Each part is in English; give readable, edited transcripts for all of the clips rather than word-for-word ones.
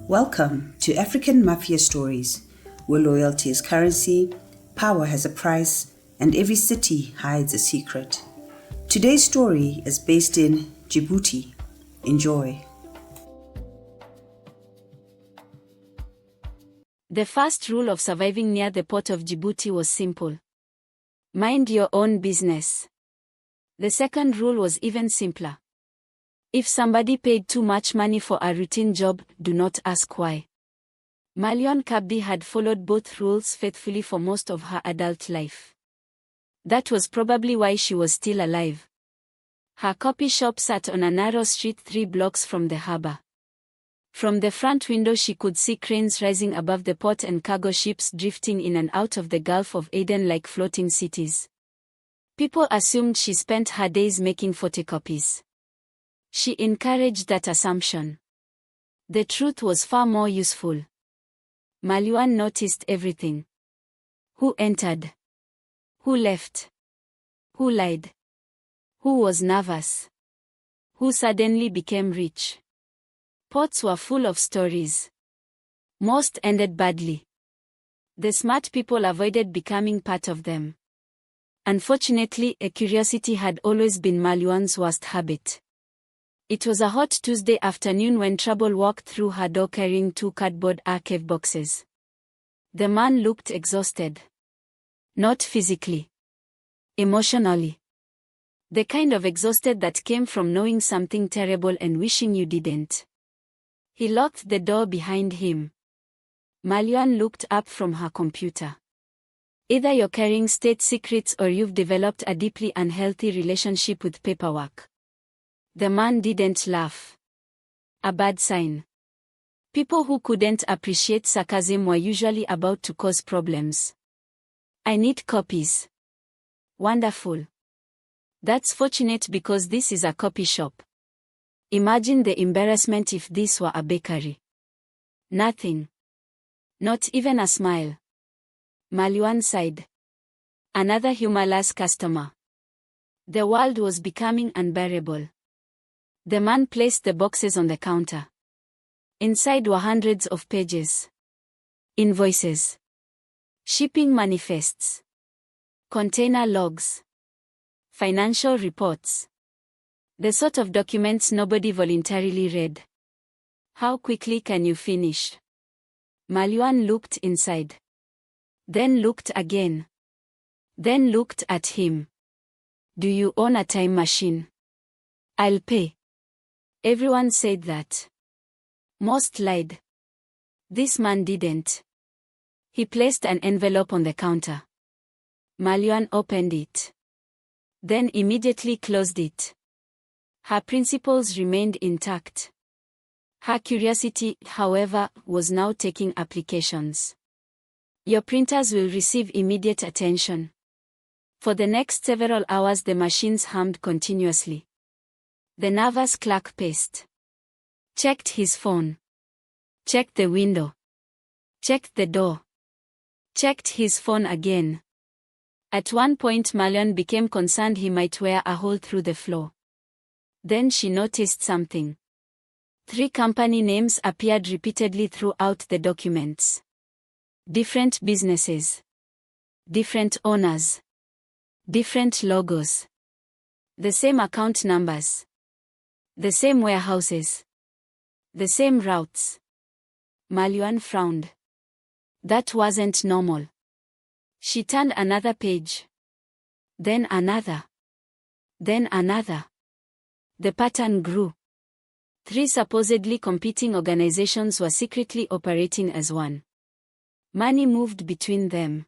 Welcome to African Mafia Stories, where loyalty is currency, power has a price, and every city hides a secret. Today's story is based in Djibouti. Enjoy. The first rule of surviving near the port of Djibouti was simple. Mind your own business. The second rule was even simpler. If somebody paid too much money for a routine job, do not ask why. Malyuun Cabdi had followed both rules faithfully for most of her adult life. That was probably why she was still alive. Her copy shop sat on a narrow street 3 blocks from the harbor. From the front window she could see cranes rising above the port and cargo ships drifting in and out of the Gulf of Aden like floating cities. People assumed she spent her days making photocopies. She encouraged that assumption. The truth was far more useful. Malyuun noticed everything. Who entered? Who left? Who lied? Who was nervous? Who suddenly became rich? Ports were full of stories. Most ended badly. The smart people avoided becoming part of them. Unfortunately, a curiosity had always been Malyuun's worst habit. It was a hot Tuesday afternoon when Trouble walked through her door carrying 2 cardboard archive boxes. The man looked exhausted. Not physically. Emotionally. The kind of exhausted that came from knowing something terrible and wishing you didn't. He locked the door behind him. Malyuun looked up from her computer. Either you're carrying state secrets or you've developed a deeply unhealthy relationship with paperwork. The man didn't laugh. A bad sign. People who couldn't appreciate sarcasm were usually about to cause problems. I need copies. Wonderful. That's fortunate because this is a copy shop. Imagine the embarrassment if this were a bakery. Nothing. Not even a smile. Malyuun sighed. Another humorless customer. The world was becoming unbearable. The man placed the boxes on the counter. Inside were hundreds of pages. Invoices. Shipping manifests. Container logs. Financial reports. The sort of documents nobody voluntarily read. How quickly can you finish? Malyuun looked inside. Then looked again. Then looked at him. Do you own a time machine? I'll pay. Everyone said that. Most lied. This man didn't. He placed an envelope on the counter. Malyuun opened it. Then immediately closed it. Her principles remained intact. Her curiosity, however, was now taking applications. Your printers will receive immediate attention. For the next several hours the machines hummed continuously. The nervous clerk paced. Checked his phone. Checked the window. Checked the door. Checked his phone again. At one point Malyuun became concerned he might wear a hole through the floor. Then she noticed something. 3 company names appeared repeatedly throughout the documents. Different businesses. Different owners. Different logos. The same account numbers. The same warehouses. The same routes. Malyuun frowned. That wasn't normal. She turned another page. Then another. Then another. The pattern grew. 3 supposedly competing organizations were secretly operating as one. Money moved between them.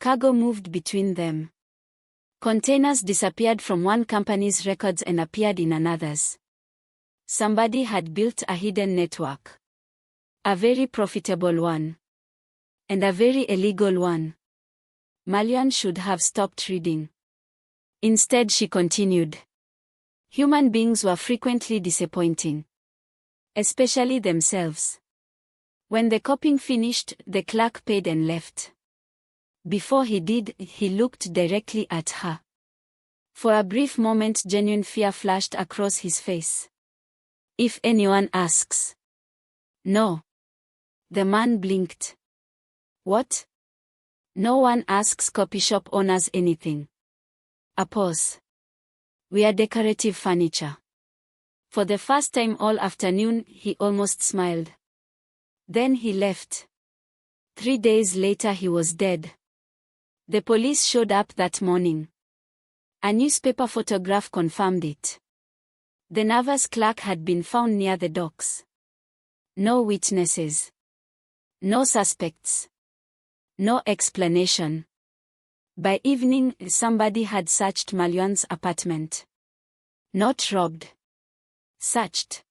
Cargo moved between them. Containers disappeared from one company's records and appeared in another's. Somebody had built a hidden network. A very profitable one. And a very illegal one. Malyuun should have stopped reading. Instead she continued. Human beings were frequently disappointing. Especially themselves. When the copying finished, the clerk paid and left. Before he did, he looked directly at her. For a brief moment genuine fear flashed across his face. If anyone asks. No. The man blinked. What? No one asks copy shop owners anything. A pause. We are decorative furniture. For the first time all afternoon, he almost smiled. Then he left. 3 days later he was dead. The police showed up that morning. A newspaper photograph confirmed it. The nervous clerk had been found near the docks. No witnesses. No suspects. No explanation. By evening, somebody had searched Malyuan's apartment. Not robbed. Searched.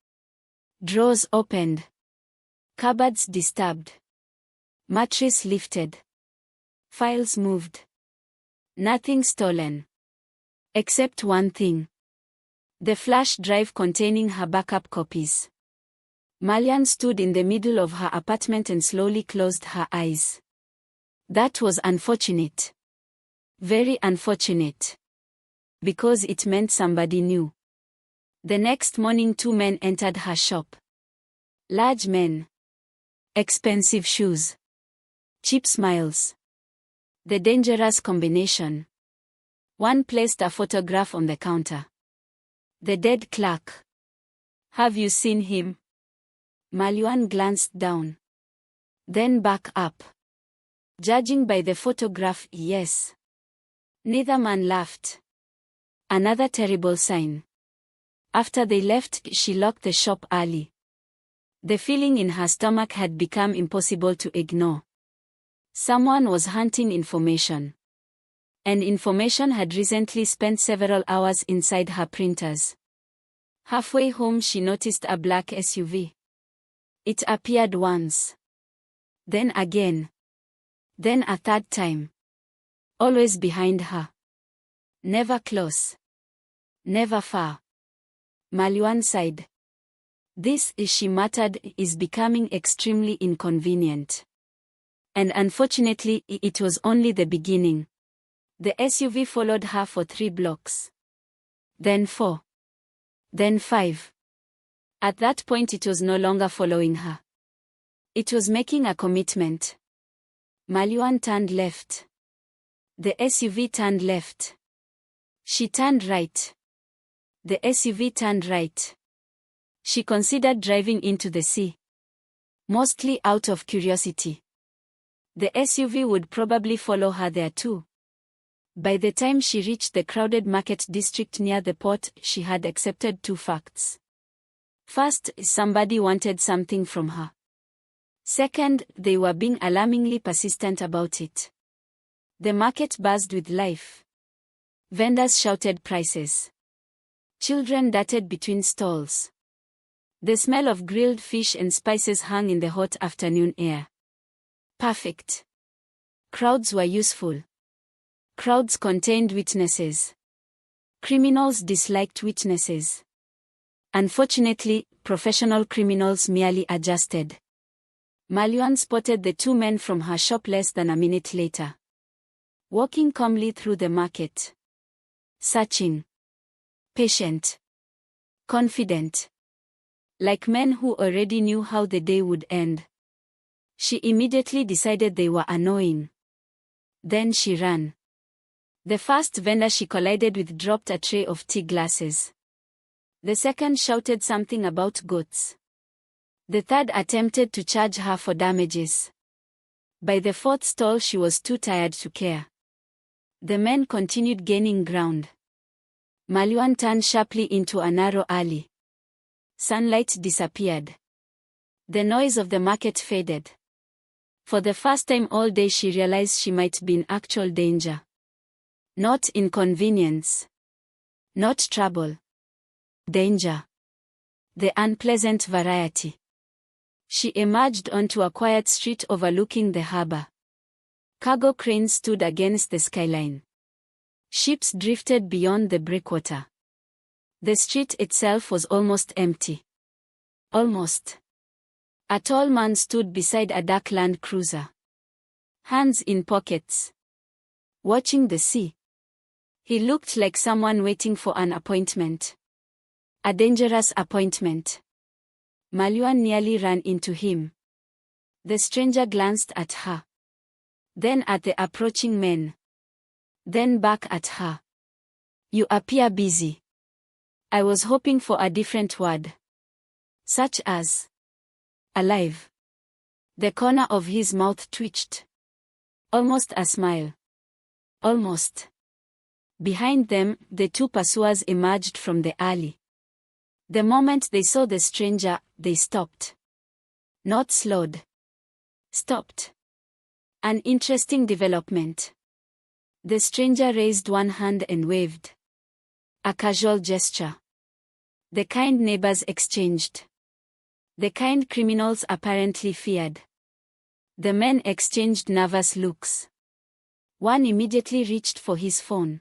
Drawers opened. Cupboards disturbed. Mattress lifted. Files moved. Nothing stolen. Except one thing. The flash drive containing her backup copies. Malyuan stood in the middle of her apartment and slowly closed her eyes. That was unfortunate. Very unfortunate. Because it meant somebody knew. The next morning 2 men entered her shop. Large men. Expensive shoes. Cheap smiles. The dangerous combination. One placed a photograph on the counter. The dead clerk. Have you seen him? Malyuan glanced down. Then back up. Judging by the photograph, yes. Neither man laughed. Another terrible sign. After they left, she locked the shop early. The feeling in her stomach had become impossible to ignore. Someone was hunting information. And information had recently spent several hours inside her printers. Halfway home she noticed a black SUV. It appeared once. Then again. Then a third time. Always behind her. Never close. Never far. Malyuan sighed. This, she muttered, is becoming extremely inconvenient. And unfortunately, it was only the beginning. The SUV followed her for 3 blocks. Then 4. Then 5. At that point it was no longer following her. It was making a commitment. Malyuan turned left. The SUV turned left. She turned right. The SUV turned right. She considered driving into the sea. Mostly out of curiosity. The SUV would probably follow her there too. By the time she reached the crowded market district near the port, she had accepted 2 facts. First, somebody wanted something from her. Second, they were being alarmingly persistent about it. The market buzzed with life. Vendors shouted prices. Children darted between stalls. The smell of grilled fish and spices hung in the hot afternoon air. Perfect. Crowds were useful. Crowds contained witnesses. Criminals disliked witnesses. Unfortunately, professional criminals merely adjusted. Malyuan spotted the 2 men from her shop less than a minute later. Walking calmly through the market. Searching. Patient. Confident. Like men who already knew how the day would end. She immediately decided they were annoying. Then she ran. The first vendor she collided with dropped a tray of tea glasses. The second shouted something about goats. The third attempted to charge her for damages. By the 4th stall she was too tired to care. The men continued gaining ground. Malyuan turned sharply into a narrow alley. Sunlight disappeared. The noise of the market faded. For the first time all day she realized she might be in actual danger. Not inconvenience. Not trouble. Danger. The unpleasant variety. She emerged onto a quiet street overlooking the harbor. Cargo cranes stood against the skyline. Ships drifted beyond the breakwater. The street itself was almost empty. Almost. A tall man stood beside a dark Land Cruiser. Hands in pockets. Watching the sea. He looked like someone waiting for an appointment. A dangerous appointment. Malyuun nearly ran into him. The stranger glanced at her. Then at the approaching men. Then back at her. You appear busy. I was hoping for a different word. Such as alive. The corner of his mouth twitched. Almost a smile. Almost. Behind them, the two pursuers emerged from the alley. The moment they saw the stranger, they stopped. Not slowed. Stopped. An interesting development. The stranger raised one hand and waved. A casual gesture. The kind neighbors exchanged. The kind criminals apparently feared. The men exchanged nervous looks. One immediately reached for his phone.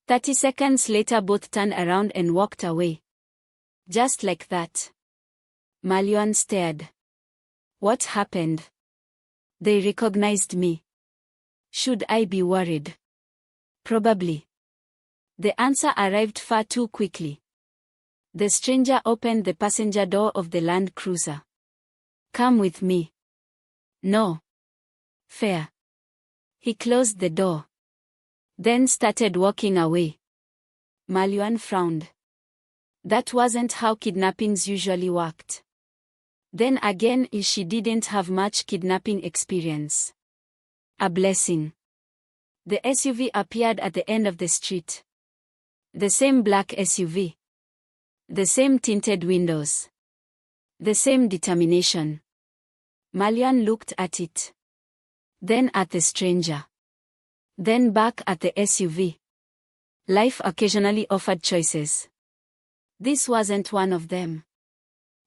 30 seconds later both turned around and walked away. Just like that. Malyuun stared. What happened? They recognized me. Should I be worried? Probably. The answer arrived far too quickly. The stranger opened the passenger door of the Land Cruiser. Come with me. No. Fair. He closed the door. Then started walking away. Malyuun frowned. That wasn't how kidnappings usually worked. Then again, she didn't have much kidnapping experience. A blessing. The SUV appeared at the end of the street. The same black SUV. The same tinted windows. The same determination. Malyuun looked at it. Then at the stranger. Then back at the SUV. Life occasionally offered choices. This wasn't one of them.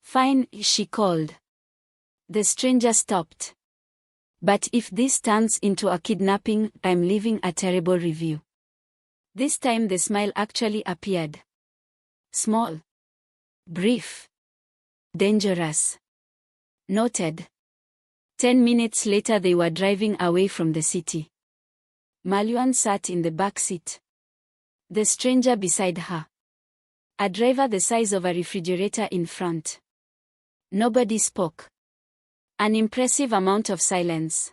Fine, she called. The stranger stopped. But if this turns into a kidnapping, I'm leaving a terrible review. This time the smile actually appeared. Small. Brief. Dangerous. Noted. 10 minutes later they were driving away from the city. Malyuun sat in the back seat. The stranger beside her. A driver the size of a refrigerator in front. Nobody spoke. An impressive amount of silence.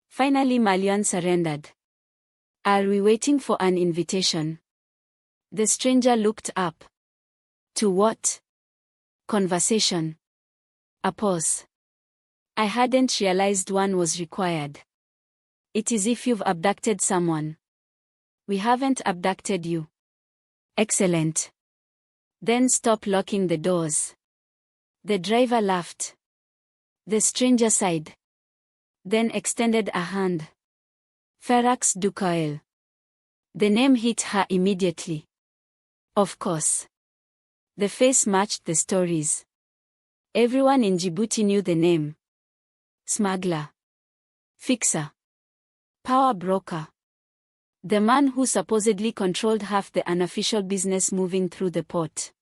Finally Malyuun surrendered. Are we waiting for an invitation? The stranger looked up. To what? Conversation. A pause. I hadn't realized one was required. It is if you've abducted someone. We haven't abducted you. Excellent. Then stop locking the doors. The driver laughed. The stranger sighed. Then extended a hand. Faarax Ducaale. The name hit her immediately. Of course. The face matched the stories. Everyone in Djibouti knew the name. Smuggler. Fixer. Power broker. The man who supposedly controlled half the unofficial business moving through the port.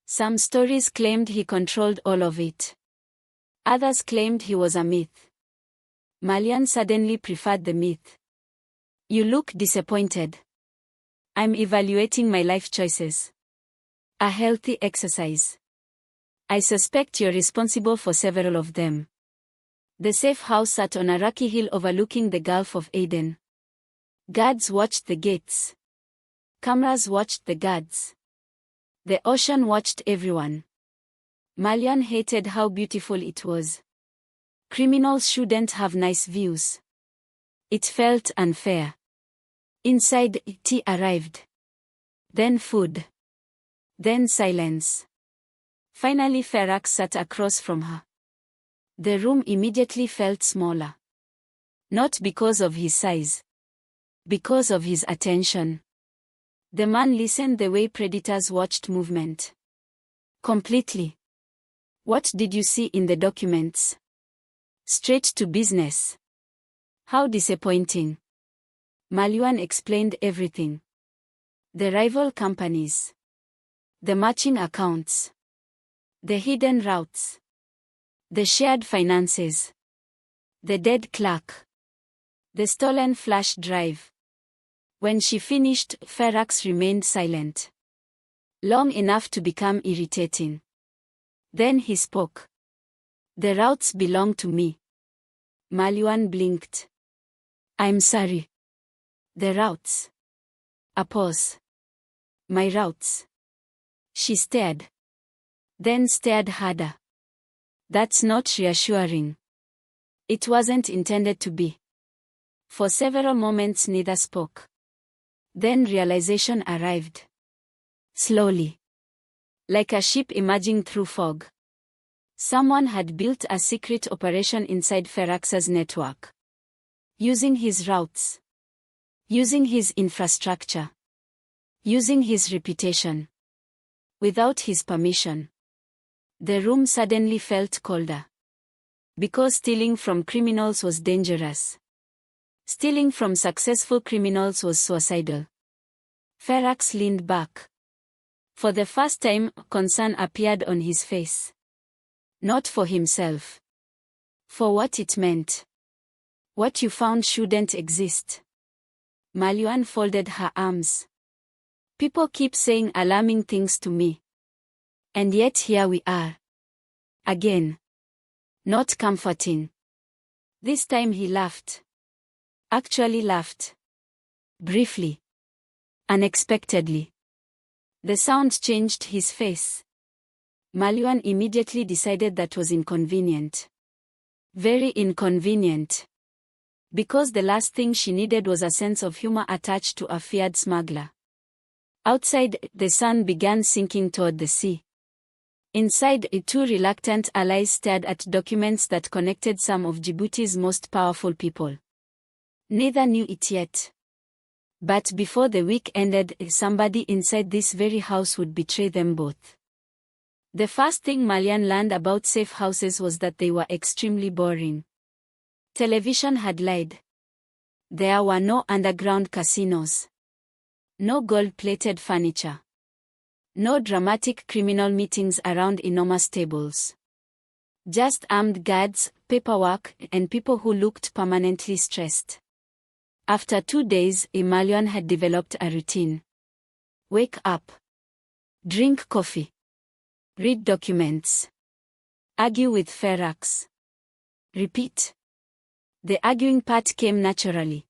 Some stories claimed he controlled all of it. Others claimed he was a myth. Malyuun suddenly preferred the myth. You look disappointed. I'm evaluating my life choices. A healthy exercise. I suspect you're responsible for several of them. The safe house sat on a rocky hill overlooking the Gulf of Aden. Guards watched the gates. Cameras watched the guards. The ocean watched everyone. Malyuun hated how beautiful it was. Criminals shouldn't have nice views. It felt unfair. Inside, tea arrived. Then food. Then silence. Finally Faarax sat across from her. The room immediately felt smaller. Not because of his size. Because of his attention. The man listened the way predators watched movement. Completely. What did you see in the documents? Straight to business. How disappointing. Malyuun explained everything. The rival companies. The matching accounts. The hidden routes. The shared finances. The dead clerk. The stolen flash drive. When she finished, Faarax remained silent. Long enough to become irritating. Then he spoke. The routes belong to me. Malyuun blinked. I'm sorry. The routes. A pause. My routes. She stared. Then stared harder. That's not reassuring. It wasn't intended to be. For several moments neither spoke. Then realization arrived. Slowly. Like a ship emerging through fog. Someone had built a secret operation inside Faarax's network. Using his routes. Using his infrastructure. Using his reputation. Without his permission. The room suddenly felt colder. Because stealing from criminals was dangerous. Stealing from successful criminals was suicidal. Faarax leaned back. For the first time, concern appeared on his face. Not for himself. For what it meant. What you found shouldn't exist. Malyuun folded her arms. People keep saying alarming things to me. And yet here we are. Again. Not comforting. This time he laughed. Actually laughed. Briefly. Unexpectedly. The sound changed his face. Malyuun immediately decided that was inconvenient. Very inconvenient. Because the last thing she needed was a sense of humor attached to a feared smuggler. Outside, the sun began sinking toward the sea. Inside, two reluctant allies stared at documents that connected some of Djibouti's most powerful people. Neither knew it yet. But before the week ended, somebody inside this very house would betray them both. The first thing Malyuun learned about safe houses was that they were extremely boring. Television had lied. There were no underground casinos. No gold-plated furniture. No dramatic criminal meetings around enormous tables. Just armed guards, paperwork, and people who looked permanently stressed. After 2 days, Malyuun had developed a routine. Wake up. Drink coffee. Read documents. Argue with Faarax. Repeat. The arguing part came naturally.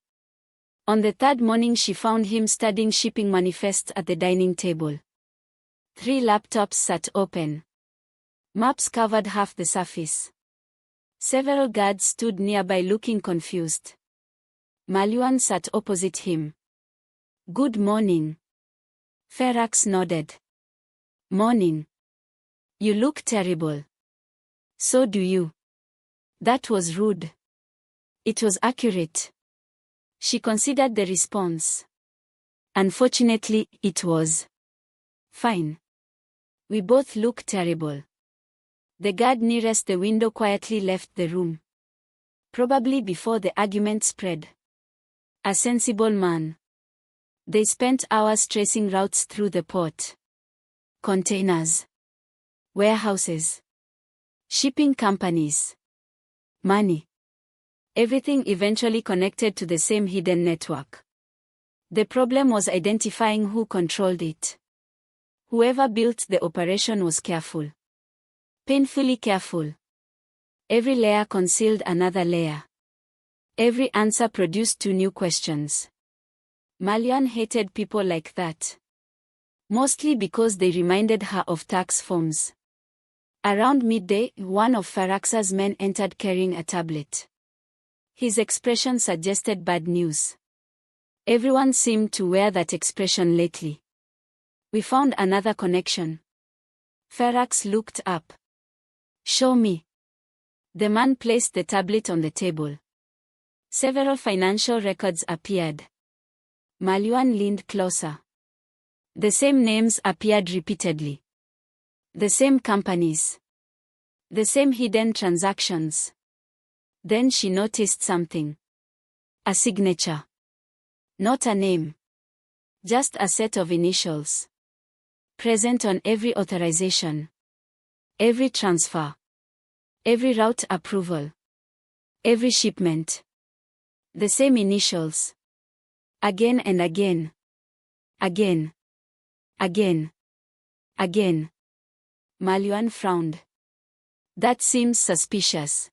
On the third morning she found him studying shipping manifests at the dining table. 3 laptops sat open. Maps covered half the surface. Several guards stood nearby looking confused. Malyuun sat opposite him. Good morning. Faarax nodded. Morning. You look terrible. So do you. That was rude. It was accurate. She considered the response. Unfortunately, it was. Fine. We both look terrible. The guard nearest the window quietly left the room. Probably before the argument spread. A sensible man. They spent hours tracing routes through the port. Containers. Warehouses. Shipping companies. Money. Everything eventually connected to the same hidden network. The problem was identifying who controlled it. Whoever built the operation was careful. Painfully careful. Every layer concealed another layer. Every answer produced 2 new questions. Malyuun hated people like that. Mostly because they reminded her of tax forms. Around midday, one of Faarax's men entered carrying a tablet. His expression suggested bad news. Everyone seemed to wear that expression lately. We found another connection. Faarax looked up. Show me. The man placed the tablet on the table. Several financial records appeared. Malyuun leaned closer. The same names appeared repeatedly. The same companies. The same hidden transactions. Then she noticed something. A signature. Not a name. Just a set of initials. Present on every authorization. Every transfer. Every route approval. Every shipment. The same initials. Again and again. Again. Again. Again. Malyuun frowned. That seems suspicious.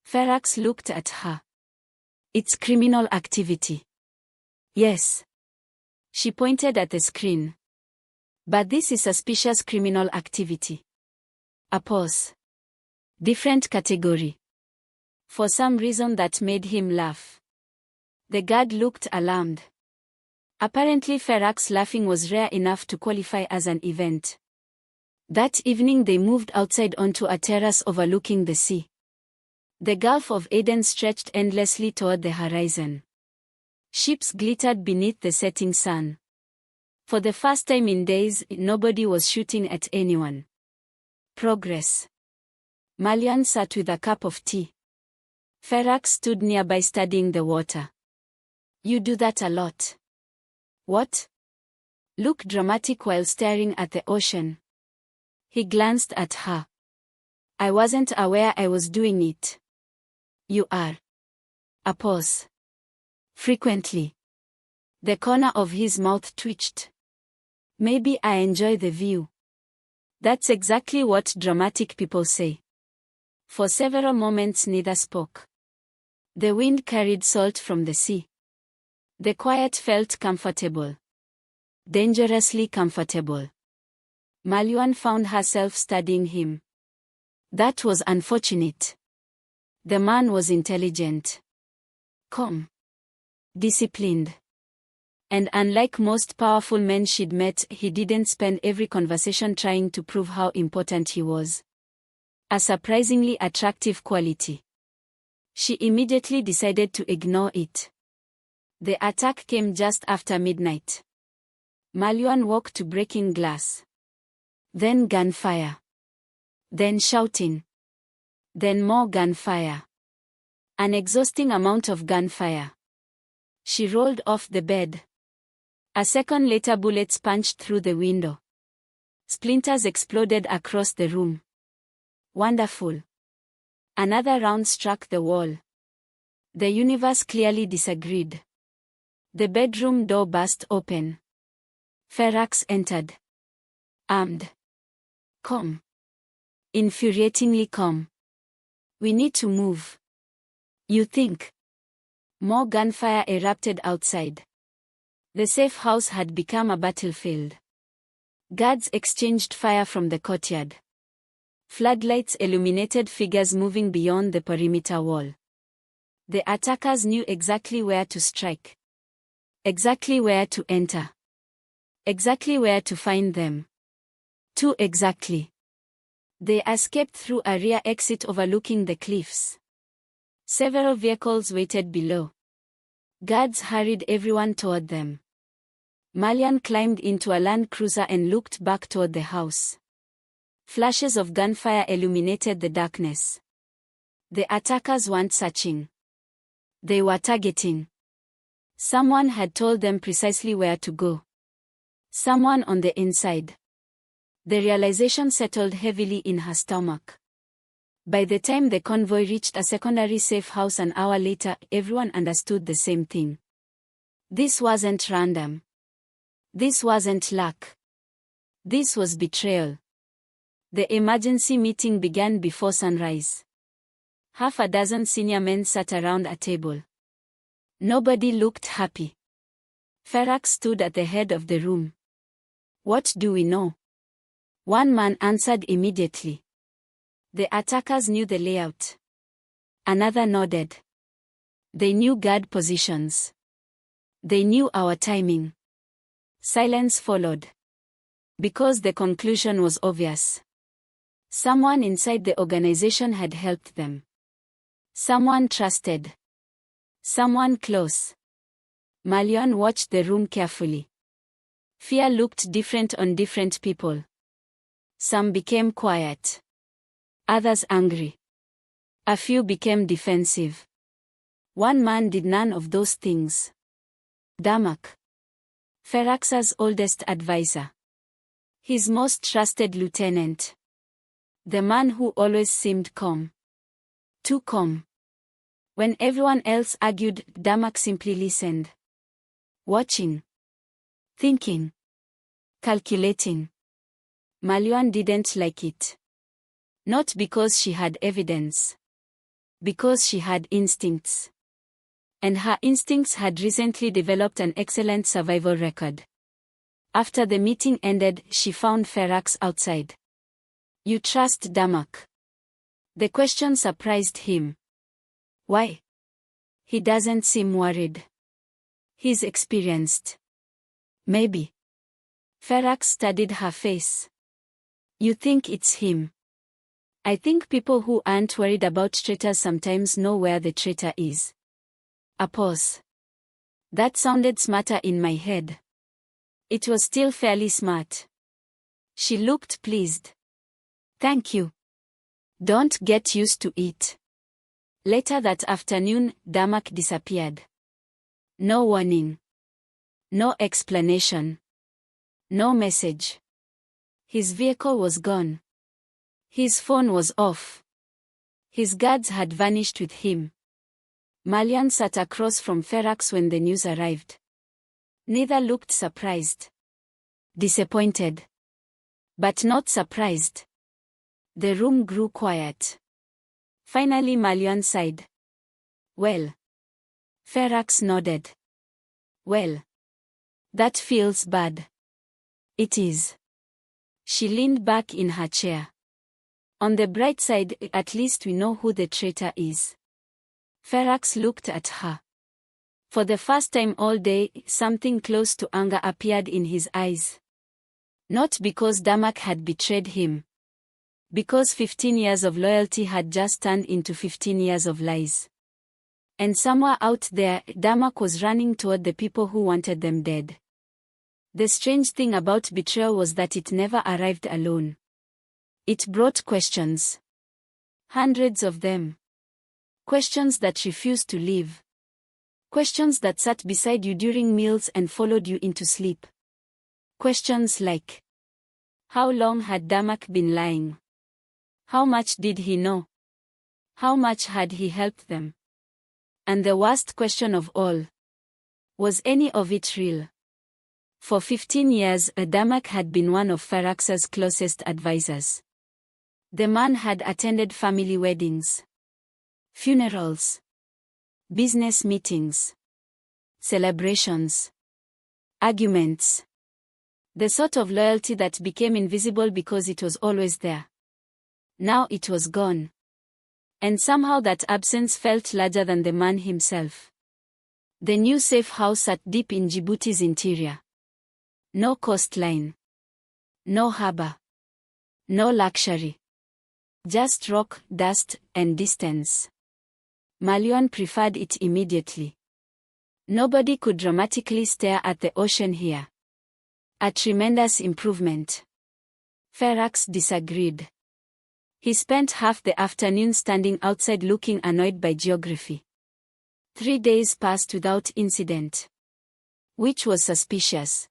Faarax looked at her. It's criminal activity. Yes. She pointed at the screen. But this is suspicious criminal activity. A pause. Different category. For some reason that made him laugh. The guard looked alarmed. Apparently Faarax laughing was rare enough to qualify as an event. That evening they moved outside onto a terrace overlooking the sea. The Gulf of Aden stretched endlessly toward the horizon. Ships glittered beneath the setting sun. For the first time in days, nobody was shooting at anyone. Progress. Malyuun sat with a cup of tea. Faarax stood nearby studying the water. You do that a lot. What? Look dramatic while staring at the ocean. He glanced at her. I wasn't aware I was doing it. You are. A pause. Frequently. The corner of his mouth twitched. Maybe I enjoy the view. That's exactly what dramatic people say. For several moments neither spoke. The wind carried salt from the sea. The quiet felt comfortable. Dangerously comfortable. Malyuun found herself studying him. That was unfortunate. The man was intelligent. Calm. Disciplined. And unlike most powerful men she'd met, he didn't spend every conversation trying to prove how important he was. A surprisingly attractive quality. She immediately decided to ignore it. The attack came just after midnight. Malyuun woke to breaking glass. Then gunfire. Then shouting. Then more gunfire. An exhausting amount of gunfire. She rolled off the bed. A second later bullets punched through the window. Splinters exploded across the room. Wonderful. Another round struck the wall. The universe clearly disagreed. The bedroom door burst open. Faarax entered. Armed. Calm. Infuriatingly calm. We need to move. You think? More gunfire erupted outside. The safe house had become a battlefield. Guards exchanged fire from the courtyard. Floodlights illuminated figures moving beyond the perimeter wall. The attackers knew exactly where to strike. Exactly where to enter. Exactly where to find them. Too exactly. They escaped through a rear exit overlooking the cliffs. Several vehicles waited below. Guards hurried everyone toward them. Malyuun climbed into a Land Cruiser and looked back toward the house. Flashes of gunfire illuminated the darkness. The attackers weren't searching. They were targeting. Someone had told them precisely where to go. Someone on the inside. The realization settled heavily in her stomach. By the time the convoy reached a secondary safe house an hour later, everyone understood the same thing. This wasn't random. This wasn't luck. This was betrayal. The emergency meeting began before sunrise. Half a dozen senior men sat around a table. Nobody looked happy. Faarax stood at the head of the room. What do we know? One man answered immediately. The attackers knew the layout. Another nodded. They knew guard positions. They knew our timing. Silence followed. Because the conclusion was obvious. Someone inside the organization had helped them. Someone trusted. Someone close. Malyuun watched the room carefully. Fear looked different on different people. Some became quiet. Others angry. A few became defensive. One man did none of those things. Damak. Faarax's oldest advisor. His most trusted lieutenant. The man who always seemed calm. Too calm. When everyone else argued, Damak simply listened. Watching. Thinking. Calculating. Malyuun didn't like it. Not because she had evidence. Because she had instincts. And her instincts had recently developed an excellent survival record. After the meeting ended, she found Faarax outside. "You trust Damak?" The question surprised him. "Why?" "He doesn't seem worried." "He's experienced." "Maybe." Faarax studied her face. "You think it's him?" "I think people who aren't worried about traitors sometimes know where the traitor is." A pause. That sounded smarter in my head. It was still fairly smart. She looked pleased. "Thank you. Don't get used to it." Later that afternoon, Damak disappeared. No warning. No explanation. No message. His vehicle was gone. His phone was off. His guards had vanished with him. Malyuun sat across from Faarax when the news arrived. Neither looked surprised. Disappointed. But not surprised. The room grew quiet. Finally Malyuun sighed. "Well." Faarax nodded. "Well. That feels bad." "It is." She leaned back in her chair. "On the bright side, at least we know who the traitor is." Faarax looked at her. For the first time all day, something close to anger appeared in his eyes. Not because Damak had betrayed him. Because 15 years of loyalty had just turned into 15 years of lies. And somewhere out there, Damak was running toward the people who wanted them dead. The strange thing about betrayal was that it never arrived alone. It brought questions. Hundreds of them. Questions that refused to leave. Questions that sat beside you during meals and followed you into sleep. Questions like: how long had Damak been lying? How much did he know? How much had he helped them? And the worst question of all: was any of it real? For 15 years, Damak had been one of Faarax's closest advisors. The man had attended family weddings, funerals, business meetings, celebrations, arguments. The sort of loyalty that became invisible because it was always there. Now it was gone. And somehow that absence felt larger than the man himself. The new safe house sat deep in Djibouti's interior. No coastline. No harbor. No luxury. Just rock, dust, and distance. Malyuun preferred it immediately. Nobody could dramatically stare at the ocean here. A tremendous improvement. Faarax disagreed. He spent half the afternoon standing outside looking annoyed by geography. 3 days passed without incident. Which was suspicious.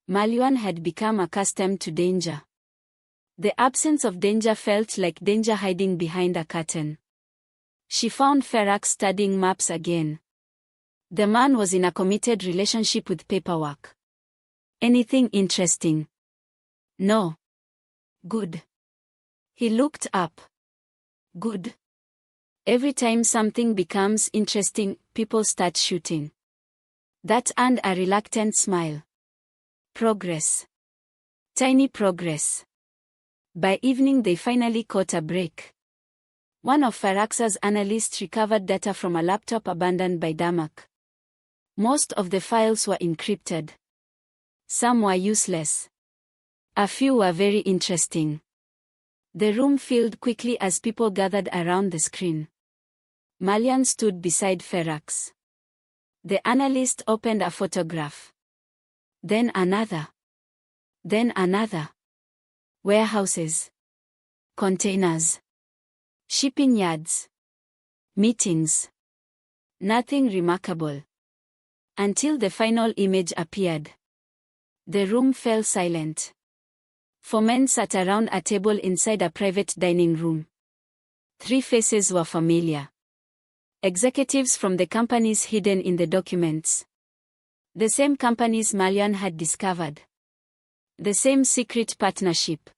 Malyuun had become accustomed to danger. The absence of danger felt like danger hiding behind a curtain. She found Faarax studying maps again. The man was in a committed relationship with paperwork. Anything interesting? No. Good. He looked up. Good. Every time something becomes interesting, people start shooting. That earned a reluctant smile. Progress. Tiny progress. By evening they finally caught a break. One of Faarax's analysts recovered data from a laptop abandoned by Damak. Most of the files were encrypted. Some were useless. A few were very interesting. The room filled quickly as people gathered around the screen. Malyuun stood beside Faarax. The analyst opened a photograph. Then another. Then another. Warehouses. Containers. Shipping yards. Meetings. Nothing remarkable. Until the final image appeared. The room fell silent. 4 men sat around a table inside a private dining room. 3 faces were familiar. Executives from the companies hidden in the documents. The same companies Malyuun had discovered. The same secret partnership.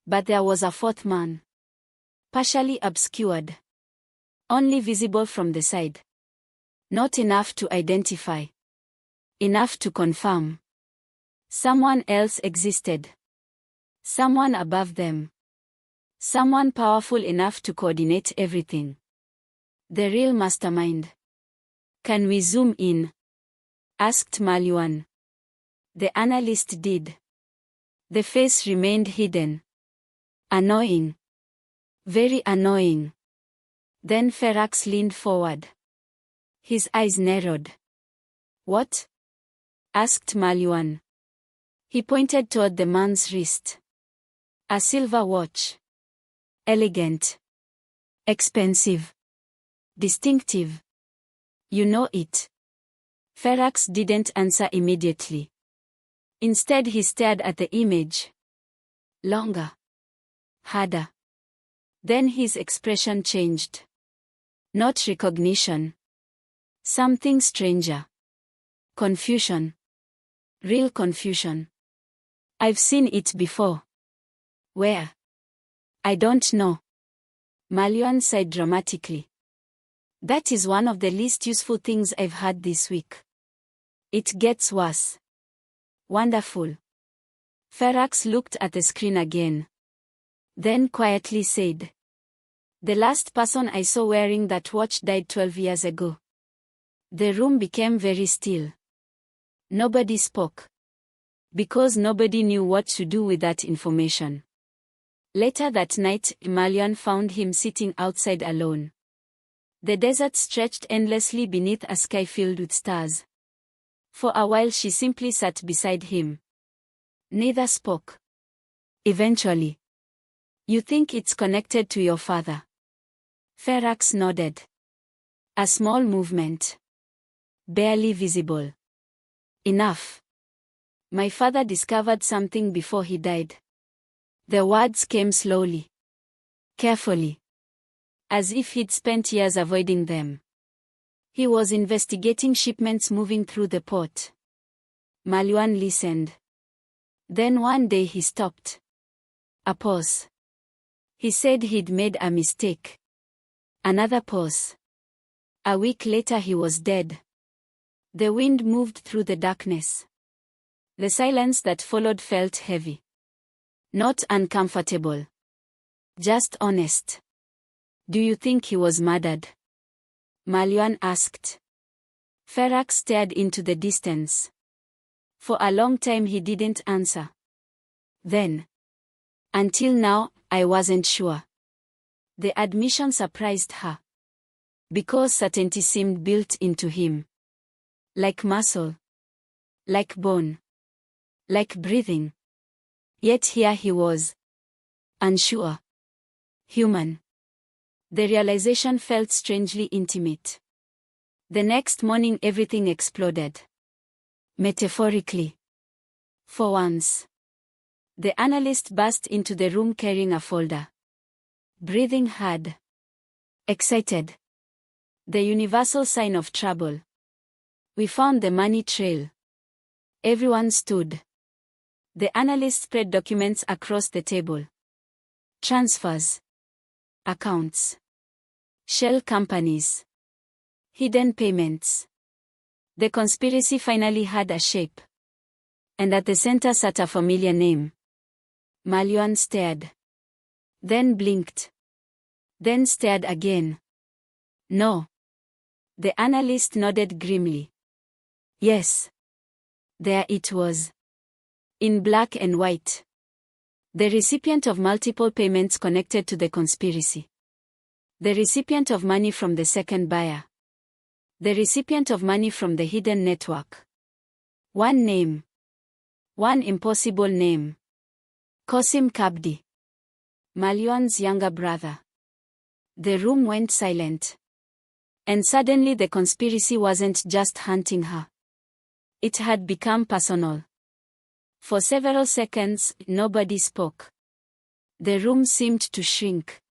But there was a 4th man. Partially obscured. Only visible from the side. Not enough to identify. Enough to confirm. Someone else existed. Someone above them. Someone powerful enough to coordinate everything. The real mastermind. Can we zoom in? Asked Malyuun. The analyst did. The face remained hidden. Annoying. Very annoying. Then Faarax leaned forward. His eyes narrowed. What? Asked Malyuun. He pointed toward the man's wrist. A silver watch. Elegant. Expensive. Distinctive. You know it. Faarax didn't answer immediately. Instead he stared at the image. Longer. Harder. Then his expression changed. Not recognition. Something stranger. Confusion. Real confusion. I've seen it before. Where? I don't know. Malyuun sighed dramatically. That is one of the least useful things I've had this week. It gets worse. Wonderful. Faarax looked at the screen again. Then quietly said. The last person I saw wearing that watch died 12 years ago. The room became very still. Nobody spoke. Because nobody knew what to do with that information. Later that night, Malyuun found him sitting outside alone. The desert stretched endlessly beneath a sky filled with stars. For a while she simply sat beside him. Neither spoke. Eventually. You think it's connected to your father? Faarax nodded. A small movement. Barely visible. Enough. My father discovered something before he died. The words came slowly. Carefully. As if he'd spent years avoiding them. He was investigating shipments moving through the port. Malyuun listened. Then one day he stopped. A pause. He said he'd made a mistake. Another pause. A week later he was dead. The wind moved through the darkness. The silence that followed felt heavy. Not uncomfortable. Just honest. Do you think he was murdered? Malyuun asked. Faarax stared into the distance. For a long time he didn't answer. Then. Until now, I wasn't sure. The admission surprised her. Because certainty seemed built into him. Like muscle. Like bone. Like breathing. Yet here he was. Unsure. Human. The realization felt strangely intimate. The next morning everything exploded. Metaphorically. For once. The analyst burst into the room carrying a folder. Breathing hard. Excited. The universal sign of trouble. We found the money trail. Everyone stood. The analyst spread documents across the table. Transfers. Accounts. Shell companies. Hidden payments. The conspiracy finally had a shape. And at the center sat a familiar name. Malyuun stared. Then blinked. Then stared again. No. The analyst nodded grimly. Yes. There it was. In black and white. The recipient of multiple payments connected to the conspiracy. The recipient of money from the second buyer. The recipient of money from the hidden network. One name. One impossible name. Malyuun Cabdi. Malyuun's younger brother. The room went silent. And suddenly the conspiracy wasn't just hunting her. It had become personal. For several seconds, nobody spoke. The room seemed to shrink.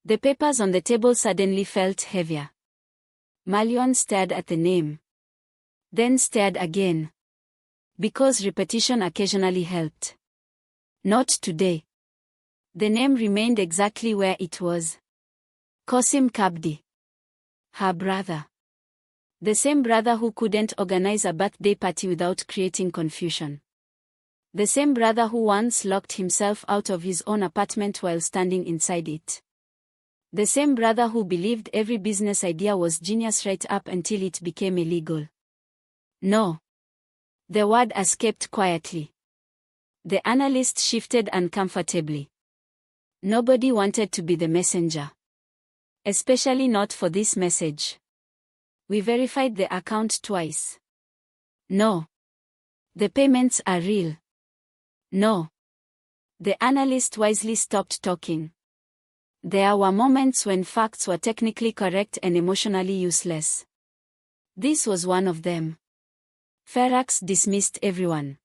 The papers on the table suddenly felt heavier. Malyuun stared at the name. Then stared again. Because repetition occasionally helped. Not today. The name remained exactly where it was. Malyuun Cabdi. Her brother. The same brother who couldn't organize a birthday party without creating confusion. The same brother who once locked himself out of his own apartment while standing inside it. The same brother who believed every business idea was genius right up until it became illegal. No. The word escaped quietly. The analyst shifted uncomfortably. Nobody wanted to be the messenger. Especially not for this message. We verified the account twice. No. The payments are real. No. The analyst wisely stopped talking. There were moments when facts were technically correct and emotionally useless. This was one of them. Faarax dismissed everyone.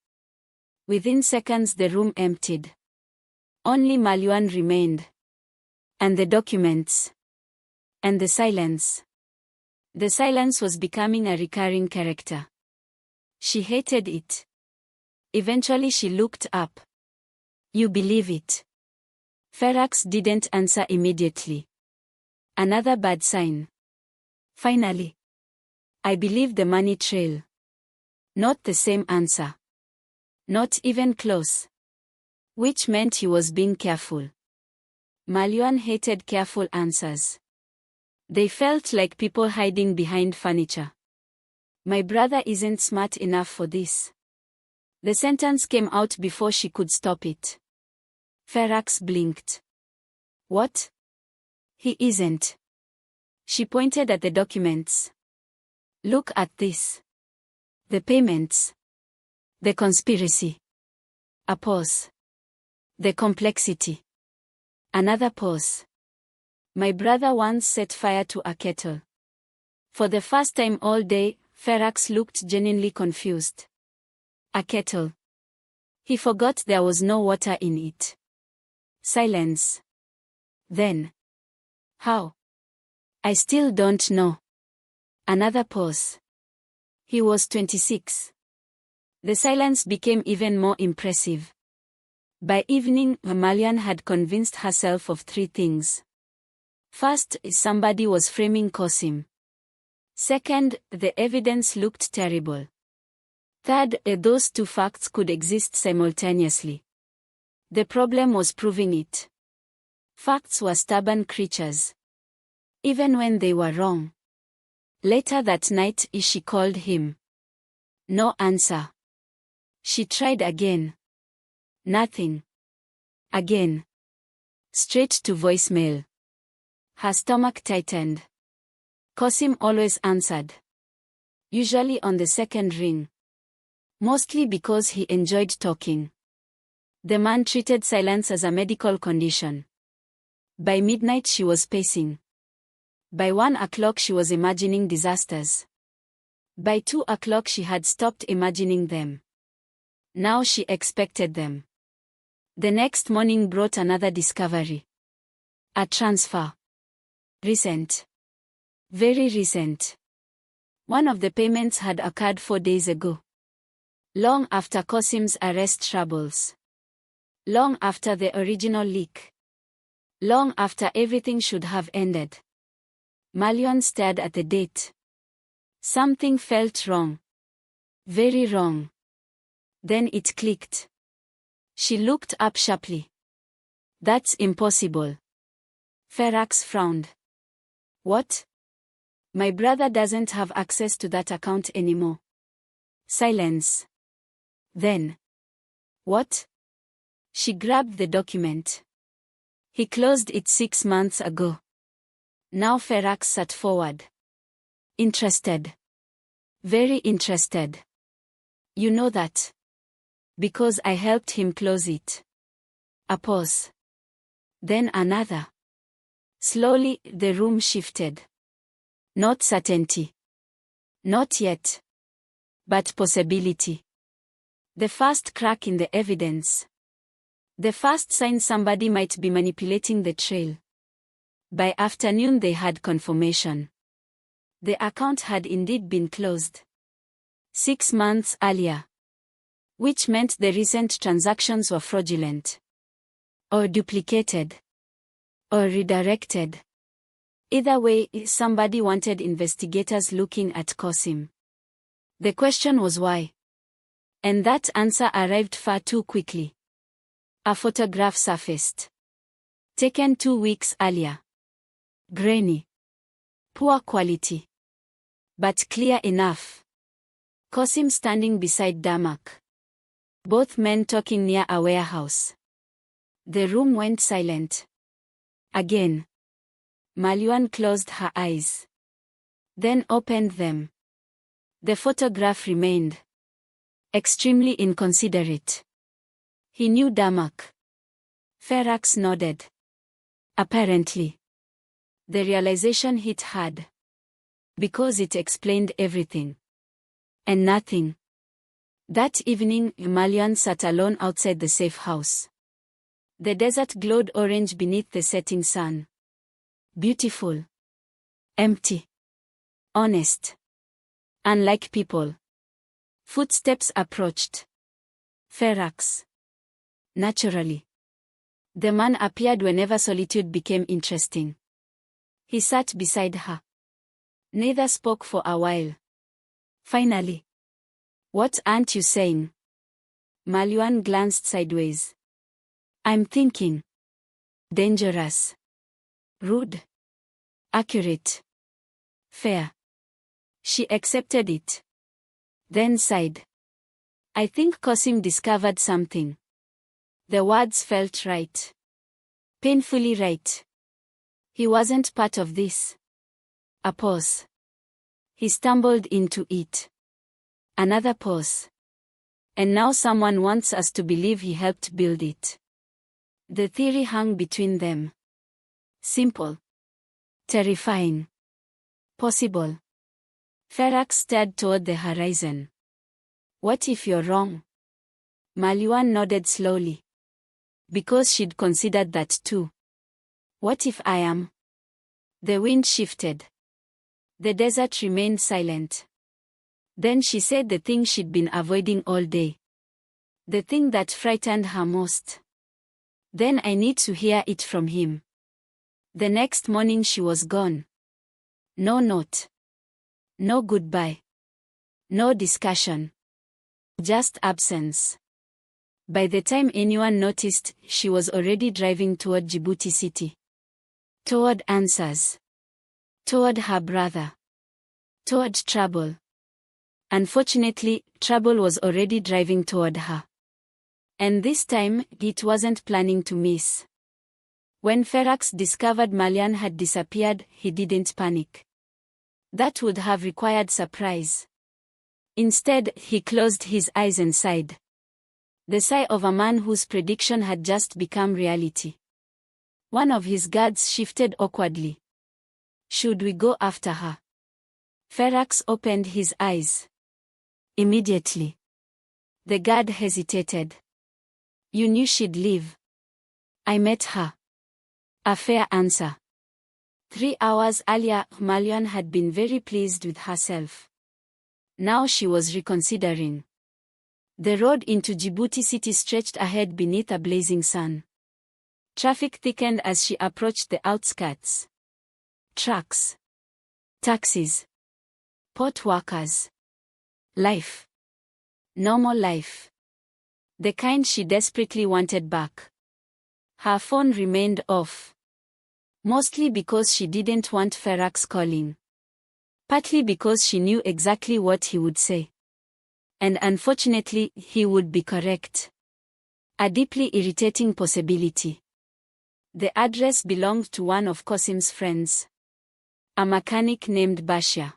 Within seconds the room emptied. Only Malyuun remained. And the documents. And the silence. The silence was becoming a recurring character. She hated it. Eventually she looked up. You believe it? Faarax didn't answer immediately. Another bad sign. Finally. I believe the money trail. Not the same answer. Not even close. Which meant he was being careful. Malyuun hated careful answers. They felt like people hiding behind furniture. My brother isn't smart enough for this. The sentence came out before she could stop it. Faarax blinked. What? He isn't. She pointed at the documents. Look at this. The payments. The conspiracy. A pause. The complexity. Another pause. My brother once set fire to a kettle. For the first time all day, Faarax looked genuinely confused. A kettle. He forgot there was no water in it. Silence. Then. How? I still don't know. Another pause. He was 26. The silence became even more impressive. By evening, Malyuun had convinced herself of three things. First, somebody was framing Malyuun. Second, the evidence looked terrible. Third, those two facts could exist simultaneously. The problem was proving it. Facts were stubborn creatures. Even when they were wrong. Later that night, she called him. No answer. She tried again. Nothing. Again. Straight to voicemail. Her stomach tightened. Malyuun always answered. Usually on the second ring. Mostly because he enjoyed talking. The man treated silence as a medical condition. By midnight she was pacing. By 1 o'clock she was imagining disasters. By 2 o'clock she had stopped imagining them. Now she expected them. The next morning brought another discovery. A transfer. Recent. Very recent. One of the payments had occurred 4 days ago. Long after Malyuun's arrest troubles. Long after the original leak. Long after everything should have ended. Malyuun stared at the date. Something felt wrong. Very wrong. Then it clicked. She looked up sharply. That's impossible. Faarax frowned. What? My brother doesn't have access to that account anymore. Silence. Then. What? She grabbed the document. He closed it 6 months ago. Now Faarax sat forward. Interested. Very interested. You know that. Because I helped him close it. A pause. Then another. Slowly, the room shifted. Not certainty. Not yet. But possibility. The first crack in the evidence. The first sign somebody might be manipulating the trail. By afternoon they had confirmation. The account had indeed been closed. 6 months earlier. Which meant the recent transactions were fraudulent. or duplicated, or redirected. Either way, somebody wanted investigators looking at Qasim. The question was why. And that answer arrived far too quickly. A photograph surfaced. Taken 2 weeks earlier. Grainy. Poor quality. But clear enough. Qasim standing beside Damak. Both men talking near a warehouse. The room went silent. Again. Malyuun closed her eyes. Then opened them. The photograph remained. Extremely inconsiderate. He knew Damak. Faarax nodded. Apparently. The realization hit hard. Because it explained everything. And nothing. That evening, Malyuun sat alone outside the safe house. The desert glowed orange beneath the setting sun. Beautiful. Empty. Honest. Unlike people. Footsteps approached. Faarax. Naturally. The man appeared whenever solitude became interesting. He sat beside her. Neither spoke for a while. Finally. What aren't you saying? Malyuun glanced sideways. I'm thinking. Dangerous. Rude. Accurate. Fair. She accepted it. Then sighed. I think Qasim discovered something. The words felt right. Painfully right. He wasn't part of this. A pause. He stumbled into it. Another pause. And now someone wants us to believe he helped build it. The theory hung between them. Simple. Terrifying. Possible. Faarax stared toward the horizon. What if you're wrong? Malyuun nodded slowly. Because she'd considered that too. What if I am? The wind shifted. The desert remained silent. Then she said the thing she'd been avoiding all day. The thing that frightened her most. Then I need to hear it from him. The next morning she was gone. No note. No goodbye. No discussion. Just absence. By the time anyone noticed, she was already driving toward Djibouti city. Toward answers. Toward her brother. Toward trouble. Unfortunately, trouble was already driving toward her. And this time, it wasn't planning to miss. When Faarax discovered Malyuun had disappeared, he didn't panic. That would have required surprise. Instead, he closed his eyes and sighed. The sigh of a man whose prediction had just become reality. One of his guards shifted awkwardly. Should we go after her? Faarax opened his eyes. Immediately. The guard hesitated. You knew she'd leave. I met her. A fair answer. 3 hours earlier, Malyuun had been very pleased with herself. Now she was reconsidering. The road into Djibouti city stretched ahead beneath a blazing sun. Traffic thickened as she approached the outskirts. Trucks. Taxis. Port workers. Life. Normal life. The kind she desperately wanted back. Her phone remained off. Mostly because she didn't want Faarax calling. Partly because she knew exactly what he would say. And unfortunately, he would be correct. A deeply irritating possibility. The address belonged to one of Qasim's friends. A mechanic named Bashir.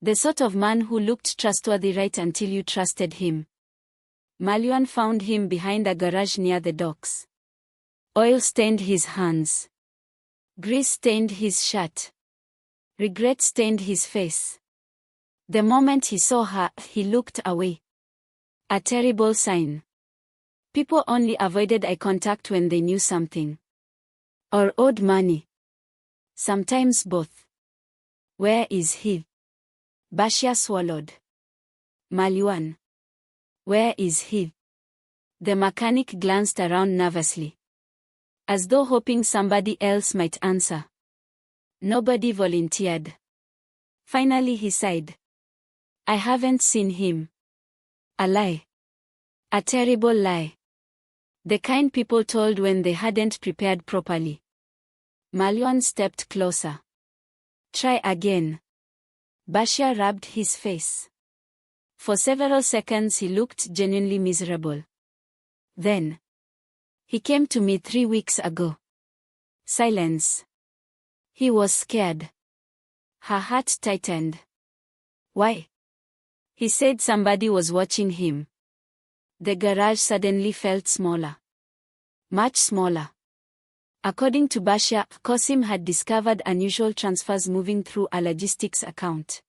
The sort of man who looked trustworthy right until you trusted him. Malyuun found him behind a garage near the docks. Oil stained his hands. Grease stained his shirt. Regret stained his face. The moment he saw her, he looked away. A terrible sign. People only avoided eye contact when they knew something. Or owed money. Sometimes both. Where is he? Bashir swallowed. Malyuun. Where is he? The mechanic glanced around nervously. as though hoping somebody else might answer. Nobody volunteered. Finally he sighed. I haven't seen him. A lie. A terrible lie. The kind people told when they hadn't prepared properly. Malyuun stepped closer. Try again. Bashir rubbed his face. For several seconds he looked genuinely miserable. Then. He came to me 3 weeks ago. Silence. He was scared. Her heart tightened. Why? He said somebody was watching him. The garage suddenly felt smaller. Much smaller. According to Bashir, Qasim had discovered unusual transfers moving through a logistics account.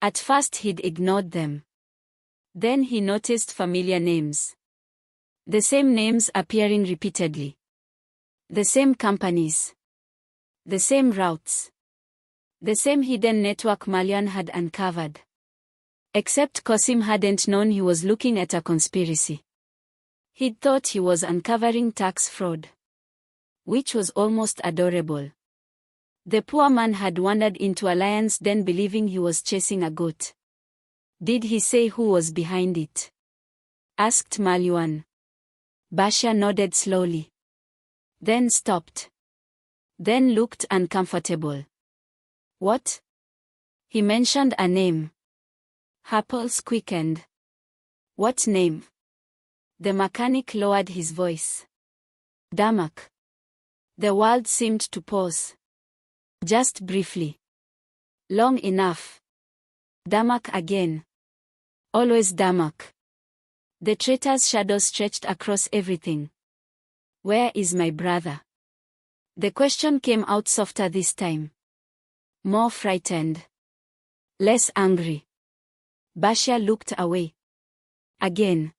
At first he'd ignored them. Then he noticed familiar names. The same names appearing repeatedly. The same companies. The same routes. The same hidden network Malyuun had uncovered. Except Qasim hadn't known he was looking at a conspiracy. He'd thought he was uncovering tax fraud. Which was almost adorable. The poor man had wandered into a lion's den believing he was chasing a goat. Did he say who was behind it? Asked Malyuun. Bashir nodded slowly. Then stopped. Then looked uncomfortable. What? He mentioned a name. Her pulse quickened. What name? The mechanic lowered his voice. Damak. The world seemed to pause. Just briefly. Long enough. Damak again. Always Damak. The traitor's shadow stretched across everything. Where is my brother? The question came out softer this time. More frightened. Less angry. Bashir looked away. Again.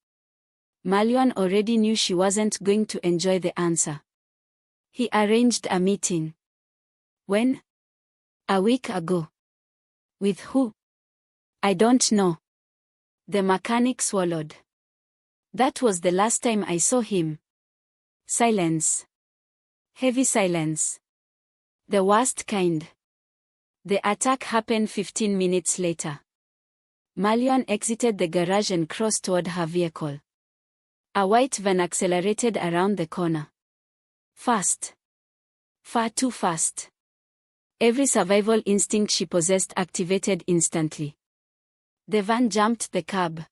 Malyuun already knew she wasn't going to enjoy the answer. He arranged a meeting. When? A week ago. With who? I don't know. The mechanic swallowed. That was the last time I saw him. Silence. Heavy silence. The worst kind. The attack happened 15 minutes later. Malyuun exited the garage and crossed toward her vehicle. A white van accelerated around the corner. Fast. Far too fast. Every survival instinct she possessed activated instantly. The van jumped the curb.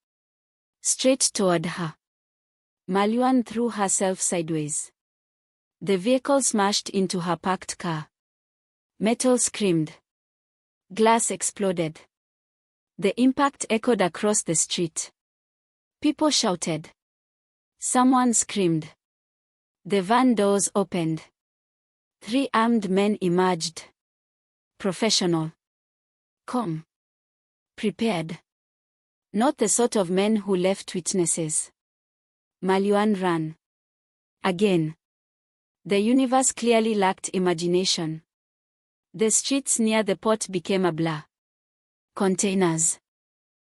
Straight toward her. Malyuun threw herself sideways. The vehicle smashed into her parked car. Metal screamed. Glass exploded. The impact echoed across the street. People shouted. Someone screamed. The van doors opened. 3 armed men emerged. Professional. Calm. Prepared. Not the sort of men who left witnesses. Malyuun ran. Again. The universe clearly lacked imagination. The streets near the port became a blur. Containers.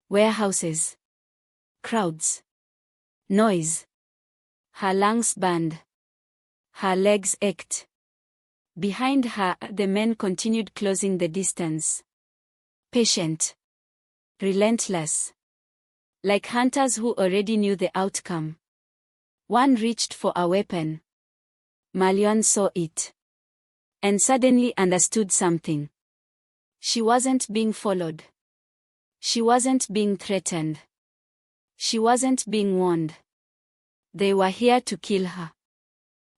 Warehouses. Crowds. Noise. Her lungs burned. Her legs ached. Behind her, the men continued closing the distance. Patient. Relentless. Like hunters who already knew the outcome. One reached for a weapon. Malyuun saw it. And suddenly understood something. She wasn't being followed. She wasn't being threatened. She wasn't being warned. They were here to kill her.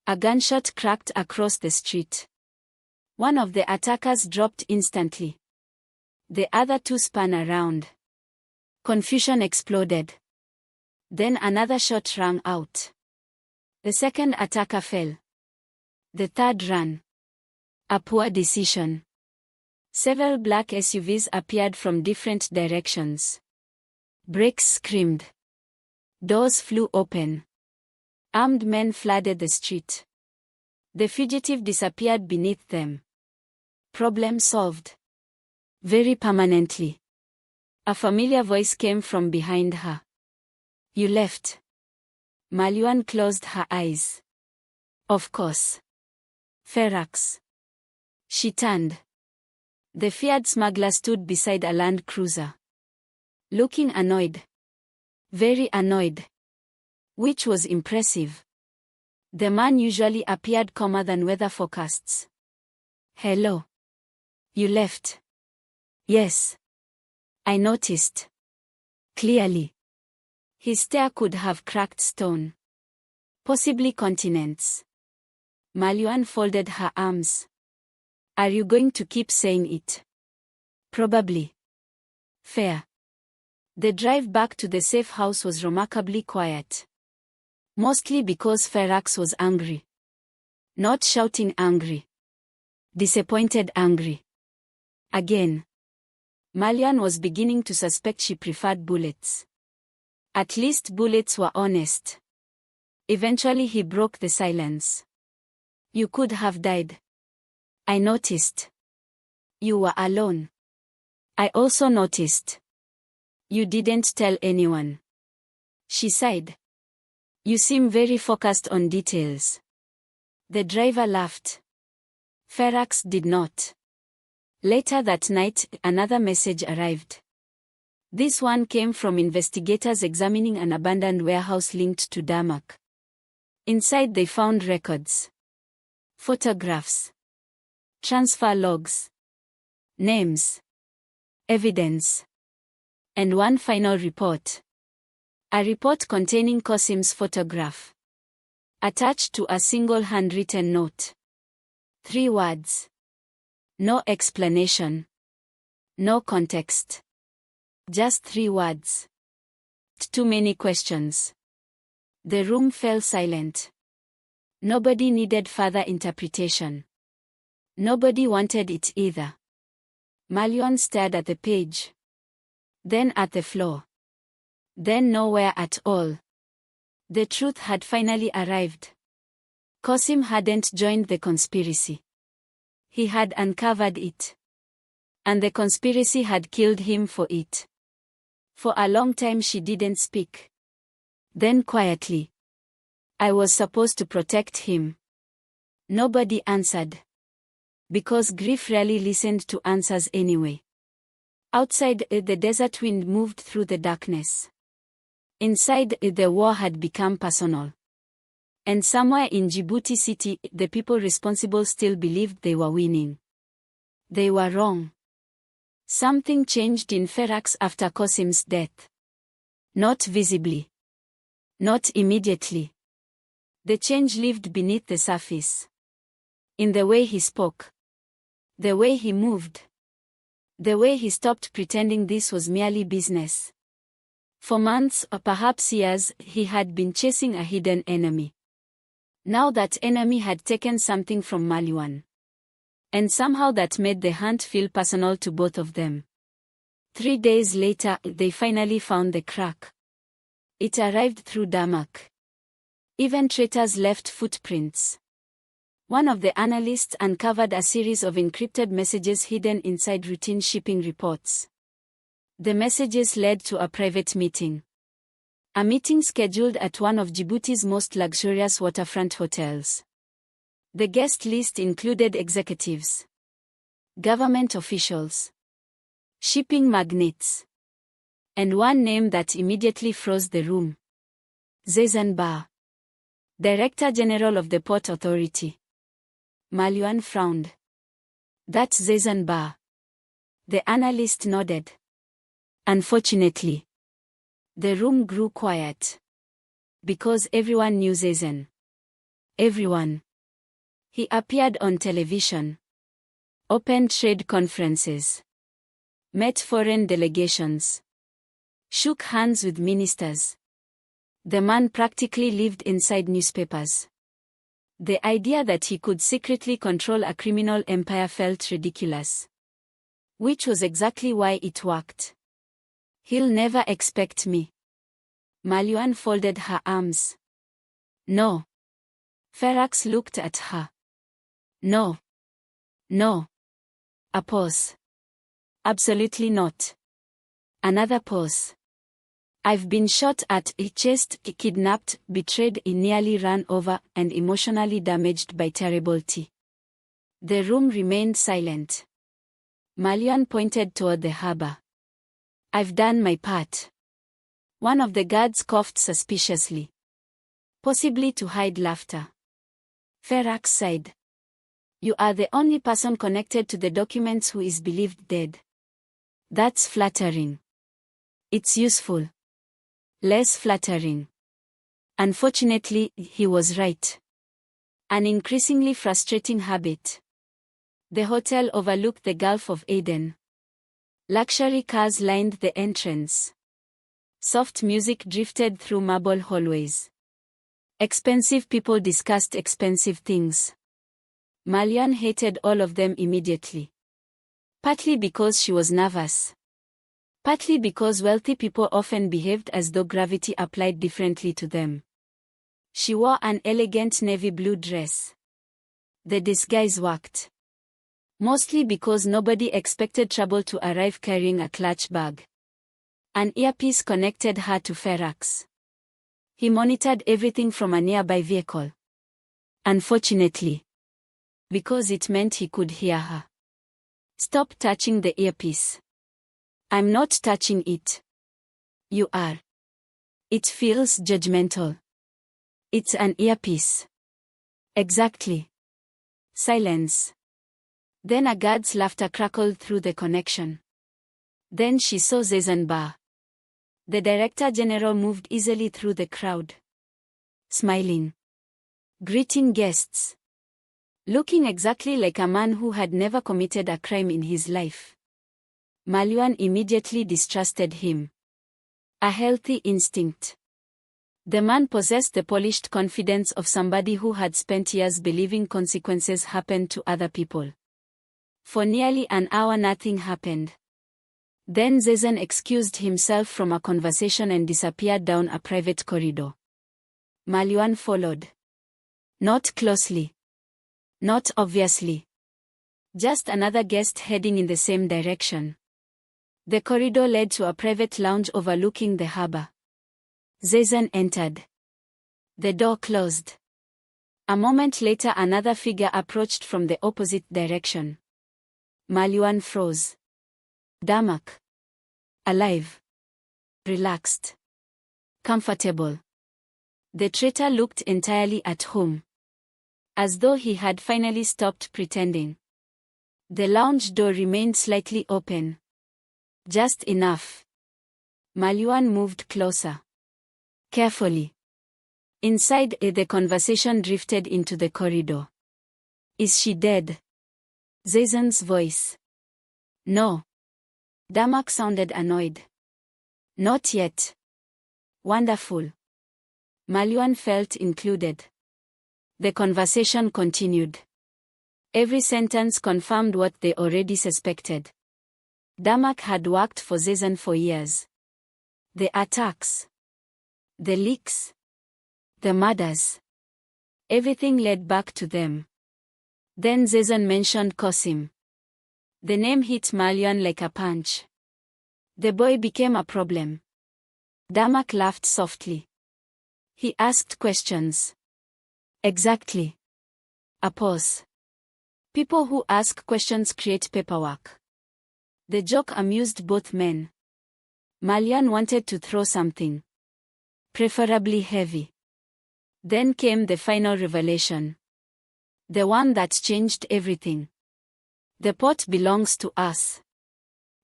A gunshot cracked across the street. One of the attackers dropped instantly. The other 2 spun around. Confusion exploded. Then another shot rang out. The second attacker fell. The third ran. A poor decision. Several black SUVs appeared from different directions. Brakes screamed. Doors flew open. Armed men flooded the street. The fugitive disappeared beneath them. Problem solved. Very permanently. A familiar voice came from behind her. You left. Malyuun closed her eyes. Of course. Faarax. She turned. The feared smuggler stood beside a Land Cruiser. Looking annoyed. Very annoyed. Which was impressive. The man usually appeared calmer than weather forecasts. Hello. You left. Yes. I noticed. Clearly. His stare could have cracked stone. Possibly continents. Malyuun folded her arms. Are you going to keep saying it? Probably. Fair. The drive back to the safe house was remarkably quiet. Mostly because Faarax was angry. Not shouting angry. Disappointed angry. Again. Malyuun was beginning to suspect she preferred bullets. At least bullets were honest. Eventually he broke the silence. You could have died. I noticed. You were alone. I also noticed. You didn't tell anyone. She sighed. You seem very focused on details. The driver laughed. Faarax did not. Later that night, another message arrived. This one came from investigators examining an abandoned warehouse linked to Damak. Inside they found records. Photographs. Transfer logs. Names. Evidence. And one final report. A report containing Qasim's photograph. Attached to a single handwritten note. 3 words. No explanation. No context. Just 3 words. Too many questions. The room fell silent. Nobody needed further interpretation. Nobody wanted it either. Malyuun stared at the page. Then at the floor. Then nowhere at all. The truth had finally arrived. Qasim hadn't joined the conspiracy. He had uncovered it. And the conspiracy had killed him for it. For a long time she didn't speak. Then quietly. I was supposed to protect him. Nobody answered. Because grief rarely listened to answers anyway. Outside, the desert wind moved through the darkness. Inside, the war had become personal. And somewhere in Djibouti city, the people responsible still believed they were winning. They were wrong. Something changed in Faarax after Qasim's death. Not visibly. Not immediately. The change lived beneath the surface. In the way he spoke. The way he moved. The way he stopped pretending this was merely business. For months or perhaps years, he had been chasing a hidden enemy. Now that enemy had taken something from Malyuun. And somehow that made the hunt feel personal to both of them. 3 days later, they finally found the crack. It arrived through Damak. Even traitors left footprints. One of the analysts uncovered a series of encrypted messages hidden inside routine shipping reports. The messages led to a private meeting. A meeting scheduled at one of Djibouti's most luxurious waterfront hotels. The guest list included executives, government officials, shipping magnates, and one name that immediately froze the room. Zezan Bar, Director General of the Port Authority. Malyuun frowned. That's Zezan Bar. The analyst nodded. Unfortunately. The room grew quiet. Because everyone knew Zezan. Everyone. He appeared on television. Opened trade conferences. Met foreign delegations. Shook hands with ministers. The man practically lived inside newspapers. The idea that he could secretly control a criminal empire felt ridiculous. Which was exactly why it worked. He'll never expect me. Malyuun folded her arms. No. Faarax looked at her. No. No. A pause. Absolutely not. Another pause. I've been shot at, chased, kidnapped, betrayed, nearly run over, and emotionally damaged by terrible tea. The room remained silent. Malyuun pointed toward the harbor. I've done my part. One of the guards coughed suspiciously. Possibly to hide laughter. Faarax sighed. You are the only person connected to the documents who is believed dead. That's flattering. It's useful. Less flattering. Unfortunately, he was right. An increasingly frustrating habit. The hotel overlooked the Gulf of Aden. Luxury cars lined the entrance. Soft music drifted through marble hallways. Expensive people discussed expensive things. Malyuun hated all of them immediately. Partly because she was nervous. Partly because wealthy people often behaved as though gravity applied differently to them. She wore an elegant navy blue dress. The disguise worked. Mostly because nobody expected trouble to arrive carrying a clutch bag. An earpiece connected her to Faarax. He monitored everything from a nearby vehicle. Unfortunately. Because it meant he could hear her. Stop touching the earpiece. I'm not touching it. You are. It feels judgmental. It's an earpiece. Exactly. Silence. Then a guard's laughter crackled through the connection. Then she saw Zezenbar. The Director General moved easily through the crowd. Smiling. Greeting guests. Looking exactly like a man who had never committed a crime in his life. Malyuun immediately distrusted him. A healthy instinct. The man possessed the polished confidence of somebody who had spent years believing consequences happened to other people. For nearly an hour nothing happened. Then Zezen excused himself from a conversation and disappeared down a private corridor. Malyuun followed. Not closely. Not obviously. Just another guest heading in the same direction. The corridor led to a private lounge overlooking the harbor. Zezen entered. The door closed. A moment later another figure approached from the opposite direction. Malyuun froze. Damak. Alive. Relaxed. Comfortable. The traitor looked entirely at home. As though he had finally stopped pretending. The lounge door remained slightly open. Just enough. Malyuun moved closer. Carefully. Inside, the conversation drifted into the corridor. Is she dead? Zezen's voice. No. Damak sounded annoyed. Not yet. Wonderful. Malyuun felt included. The conversation continued. Every sentence confirmed what they already suspected. Damak had worked for Zezen for years. The attacks. The leaks. The murders. Everything led back to them. Then Zezen mentioned Qasim. The name hit Malyuun like a punch. The boy became a problem. Damak laughed softly. He asked questions. Exactly. A pause. People who ask questions create paperwork. The joke amused both men. Malyuun wanted to throw something. Preferably heavy. Then came the final revelation. The one that changed everything. The port belongs to us.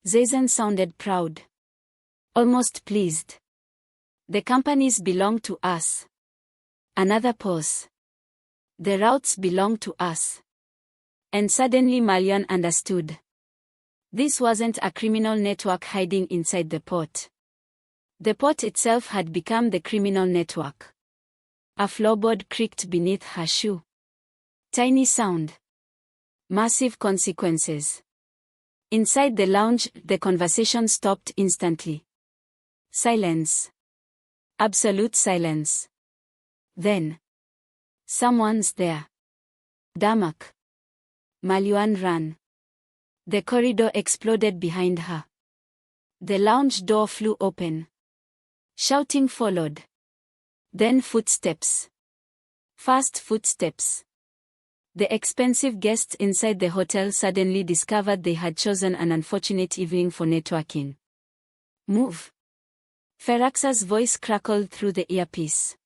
Zezen sounded proud. Almost pleased. The companies belong to us. Another pause. The routes belong to us. And suddenly Malyuun understood. This wasn't a criminal network hiding inside the port. The port itself had become the criminal network. A floorboard creaked beneath her shoe. Tiny sound. Massive consequences. Inside the lounge, the conversation stopped instantly. Silence. Absolute silence. Then. Someone's there. Damak. Malyuun ran. The corridor exploded behind her. The lounge door flew open. Shouting followed. Then footsteps. Fast footsteps. The expensive guests inside the hotel suddenly discovered they had chosen an unfortunate evening for networking. Move. Faarax's voice crackled through the earpiece.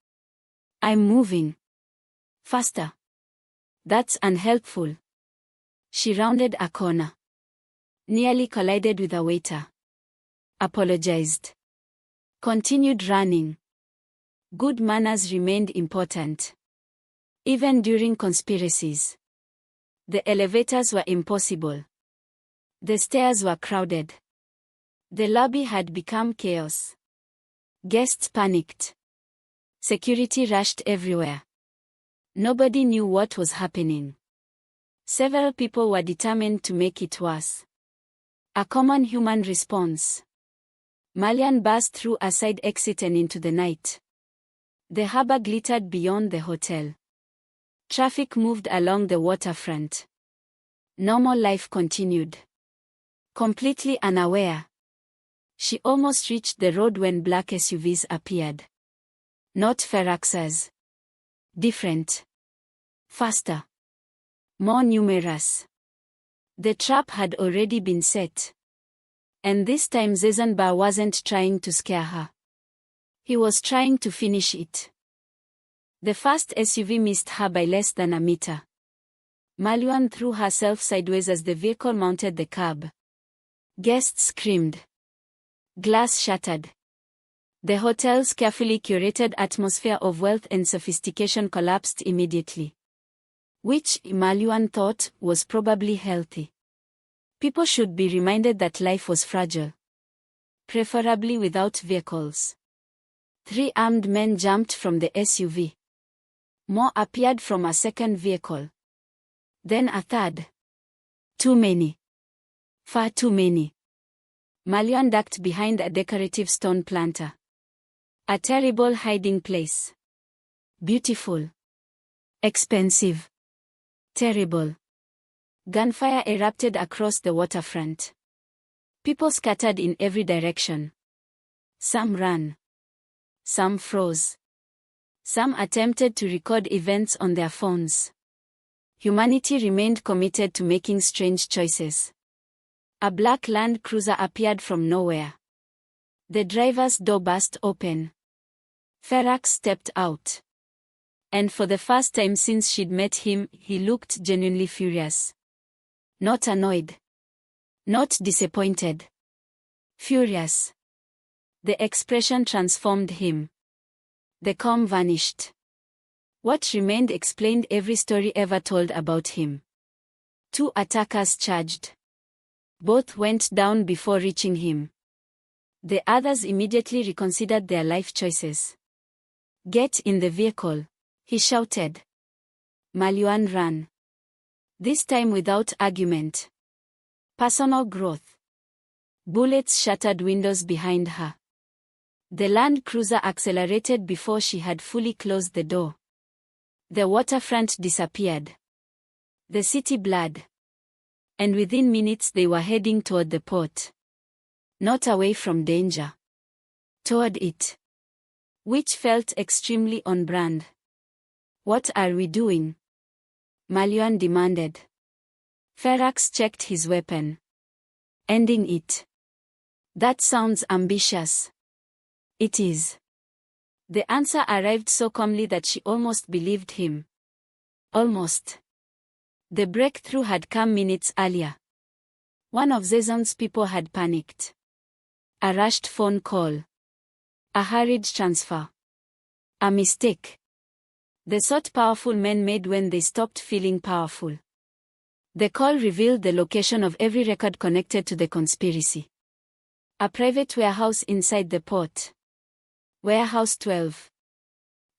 I'm moving. Faster. That's unhelpful. She rounded a corner. Nearly collided with a waiter. Apologized. Continued running. Good manners remained important. Even during conspiracies. The elevators were impossible. The stairs were crowded. The lobby had become chaos. Guests panicked. Security rushed everywhere. Nobody knew what was happening. Several people were determined to make it worse. A common human response. Malyuun burst through a side exit and into the night. The harbor glittered beyond the hotel. Traffic moved along the waterfront. Normal life continued. Completely unaware. She almost reached the road when black SUVs appeared. Not Faarax's. Different. Faster. More numerous. The trap had already been set. And this time Zezenbar wasn't trying to scare her. He was trying to finish it. The first SUV missed her by less than a meter. Malyuun threw herself sideways as the vehicle mounted the curb. Guests screamed. Glass shattered. The hotel's carefully curated atmosphere of wealth and sophistication collapsed immediately. Which, Malyuun thought, was probably healthy. People should be reminded that life was fragile. Preferably without vehicles. 3 armed men jumped from the SUV. More appeared from a second vehicle. Then a third. Too many. Far too many. Malyuun ducked behind a decorative stone planter. A terrible hiding place. Beautiful. Expensive. Terrible. Gunfire erupted across the waterfront. People scattered in every direction. Some ran. Some froze. Some attempted to record events on their phones. Humanity remained committed to making strange choices. A black Land Cruiser appeared from nowhere. The driver's door burst open. Faarax stepped out. And for the first time since she'd met him, he looked genuinely furious. Not annoyed. Not disappointed. Furious. The expression transformed him. The calm vanished. What remained explained every story ever told about him. 2 attackers charged. Both went down before reaching him. The others immediately reconsidered their life choices. Get in the vehicle, he shouted. Malyuun ran. This time without argument. Personal growth. Bullets shattered windows behind her. The Land Cruiser accelerated before she had fully closed the door. The waterfront disappeared. The city blurred. And within minutes they were heading toward the port. Not away from danger. Toward it. Which felt extremely on brand. What are we doing? Malyuun demanded. Faarax checked his weapon. Ending it. That sounds ambitious. It is. The answer arrived so calmly that she almost believed him. Almost. The breakthrough had come minutes earlier. One of Zezon's people had panicked. A rushed phone call. A hurried transfer. A mistake. The sort powerful men made when they stopped feeling powerful. The call revealed the location of every record connected to the conspiracy. A private warehouse inside the port. Warehouse 12.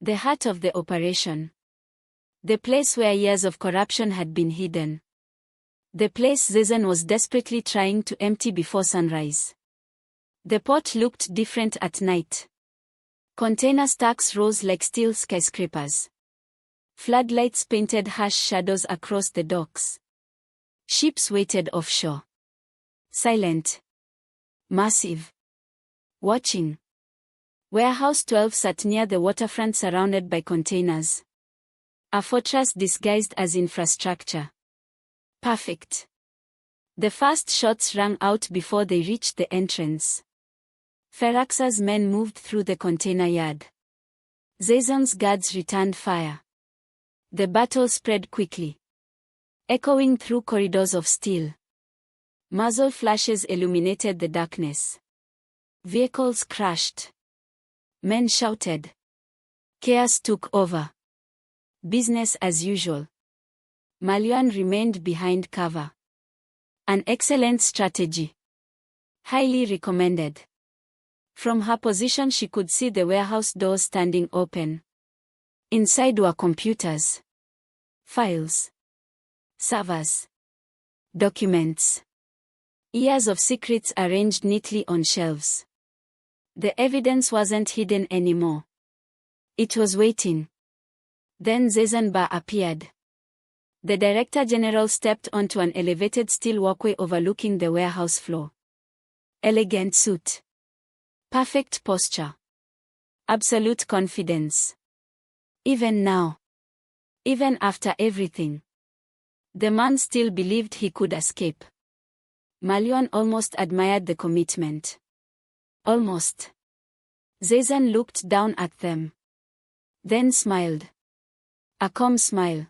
The heart of the operation. The place where years of corruption had been hidden. The place Zezen was desperately trying to empty before sunrise. The port looked different at night. Container stacks rose like steel skyscrapers. Floodlights painted harsh shadows across the docks. Ships waited offshore. Silent. Massive. Watching. Warehouse 12 sat near the waterfront surrounded by containers. A fortress disguised as infrastructure. Perfect. The first shots rang out before they reached the entrance. Faarax's men moved through the container yard. Zazon's guards returned fire. The battle spread quickly, echoing through corridors of steel. Muzzle flashes illuminated the darkness. Vehicles crashed. Men shouted. Chaos took over. Business as usual. Malyuun remained behind cover. An excellent strategy. Highly recommended. From her position she could see the warehouse doors standing open. Inside were computers, files, servers, documents. Years of secrets arranged neatly on shelves. The evidence wasn't hidden anymore. It was waiting. Then Zazon Ba appeared. The Director General stepped onto an elevated steel walkway overlooking the warehouse floor. Elegant suit. Perfect posture. Absolute confidence. Even now. Even after everything. The man still believed he could escape. Malyuun almost admired the commitment. Almost. Zazon looked down at them. Then smiled. A calm smile.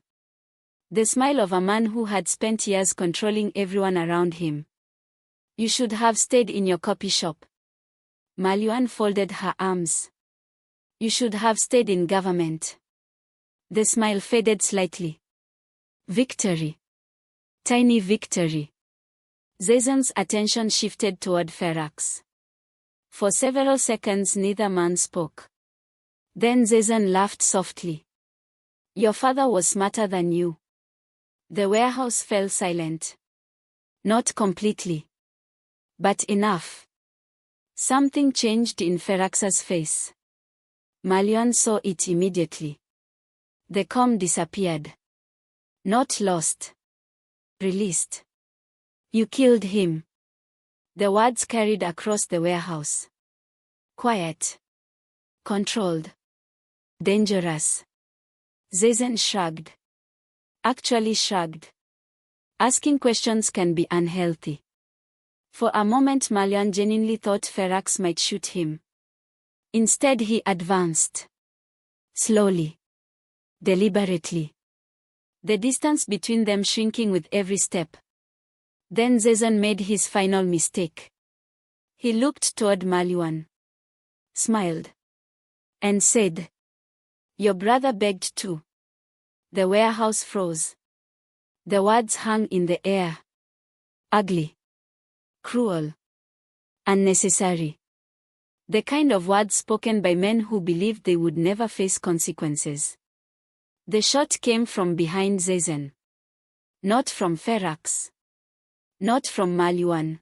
The smile of a man who had spent years controlling everyone around him. You should have stayed in your copy shop. Malyuun folded her arms. You should have stayed in government. The smile faded slightly. Victory. Tiny victory. Zazon's attention shifted toward Faarax. For several seconds neither man spoke. Then Zazon laughed softly. Your father was smarter than you. The warehouse fell silent. Not completely. But enough. Something changed in Faarax's face. Malyuun saw it immediately. The calm disappeared. Not lost. Released. You killed him. The words carried across the warehouse. Quiet. Controlled. Dangerous. Zazon shrugged. Actually shrugged. Asking questions can be unhealthy. For a moment Malyuun genuinely thought Faarax might shoot him. Instead he advanced. Slowly. Deliberately. The distance between them shrinking with every step. Then Zazon made his final mistake. He looked toward Malyuun. Smiled. And said. Your brother begged too. The warehouse froze. The words hung in the air. Ugly. Cruel. Unnecessary. The kind of words spoken by men who believed they would never face consequences. The shot came from behind Zazon. Not from Faarax. Not from Malyuun.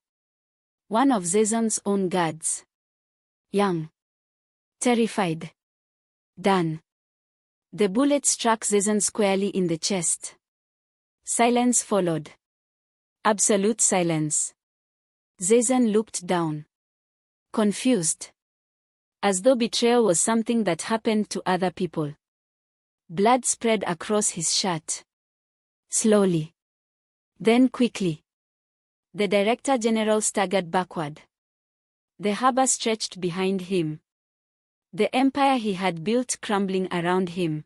One of Zazon's own guards. Young. Terrified. Done. The bullet struck Zazon squarely in the chest. Silence followed. Absolute silence. Zazon looked down. Confused. As though betrayal was something that happened to other people. Blood spread across his shirt. Slowly. Then quickly. The Director General staggered backward. The harbor stretched behind him. The empire he had built crumbling around him.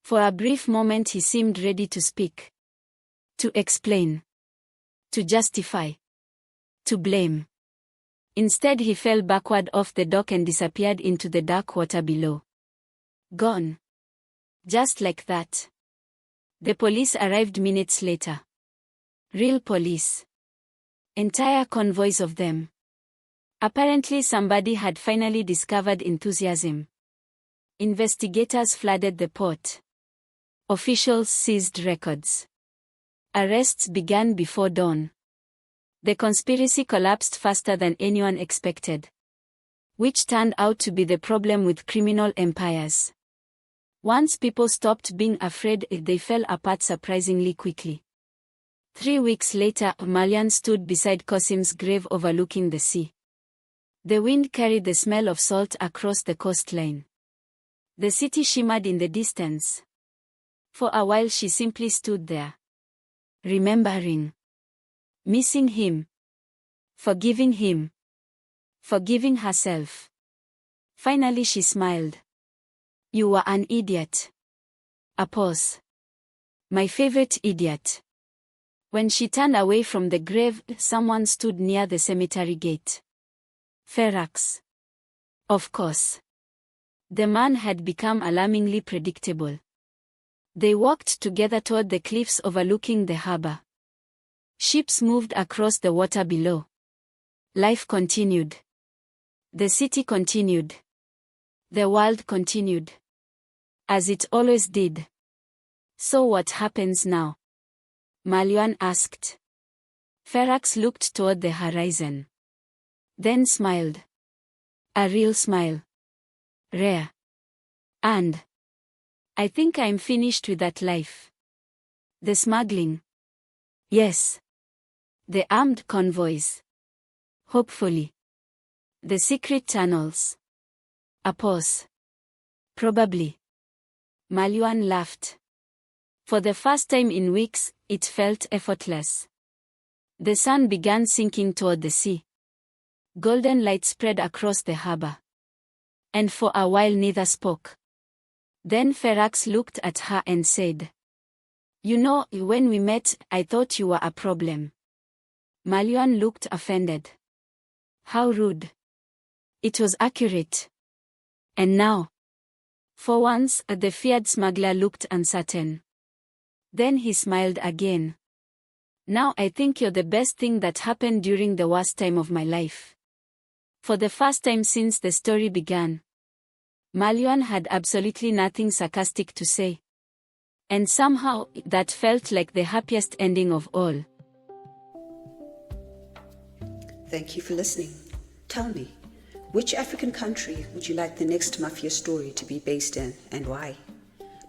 For a brief moment he seemed ready to speak. To explain. To justify. To blame. Instead he fell backward off the dock and disappeared into the dark water below. Gone. Just like that. The police arrived minutes later. Real police. Entire convoys of them. Apparently somebody had finally discovered enthusiasm. Investigators flooded the port. Officials seized records. Arrests began before dawn. The conspiracy collapsed faster than anyone expected. Which turned out to be the problem with criminal empires. Once people stopped being afraid, they fell apart surprisingly quickly. 3 weeks later, Malyuun stood beside Qasim's grave overlooking the sea. The wind carried the smell of salt across the coastline. The city shimmered in the distance. For a while she simply stood there. Remembering. Missing him. Forgiving him. Forgiving herself. Finally she smiled. You were an idiot. A pause. My favorite idiot. When she turned away from the grave, someone stood near the cemetery gate. Faarax. Of course. The man had become alarmingly predictable. They walked together toward the cliffs overlooking the harbor. Ships moved across the water below. Life continued. The city continued. The world continued. As it always did. So what happens now? Malyuun asked. Faarax looked toward the horizon. Then smiled. A real smile. Rare. And I think I'm finished with that life. The smuggling. Yes. The armed convoys. Hopefully. The secret tunnels. A pause. Probably. Malyuun laughed. For the first time in weeks, it felt effortless. The sun began sinking toward the sea. Golden light spread across the harbor. And for a while neither spoke. Then Faarax looked at her and said, You know, when we met, I thought you were a problem. Malyuun looked offended. How rude. It was accurate. And now? For once, the feared smuggler looked uncertain. Then he smiled again. Now I think you're the best thing that happened during the worst time of my life. For the first time since the story began. Malyuun had absolutely nothing sarcastic to say. And somehow, that felt like the happiest ending of all. Thank you for listening. Tell me, which African country would you like the next Mafia story to be based in and why?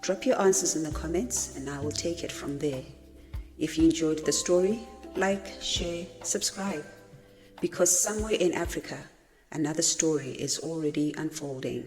Drop your answers in the comments and I will take it from there. If you enjoyed the story, like, share, subscribe. Because somewhere in Africa, another story is already unfolding.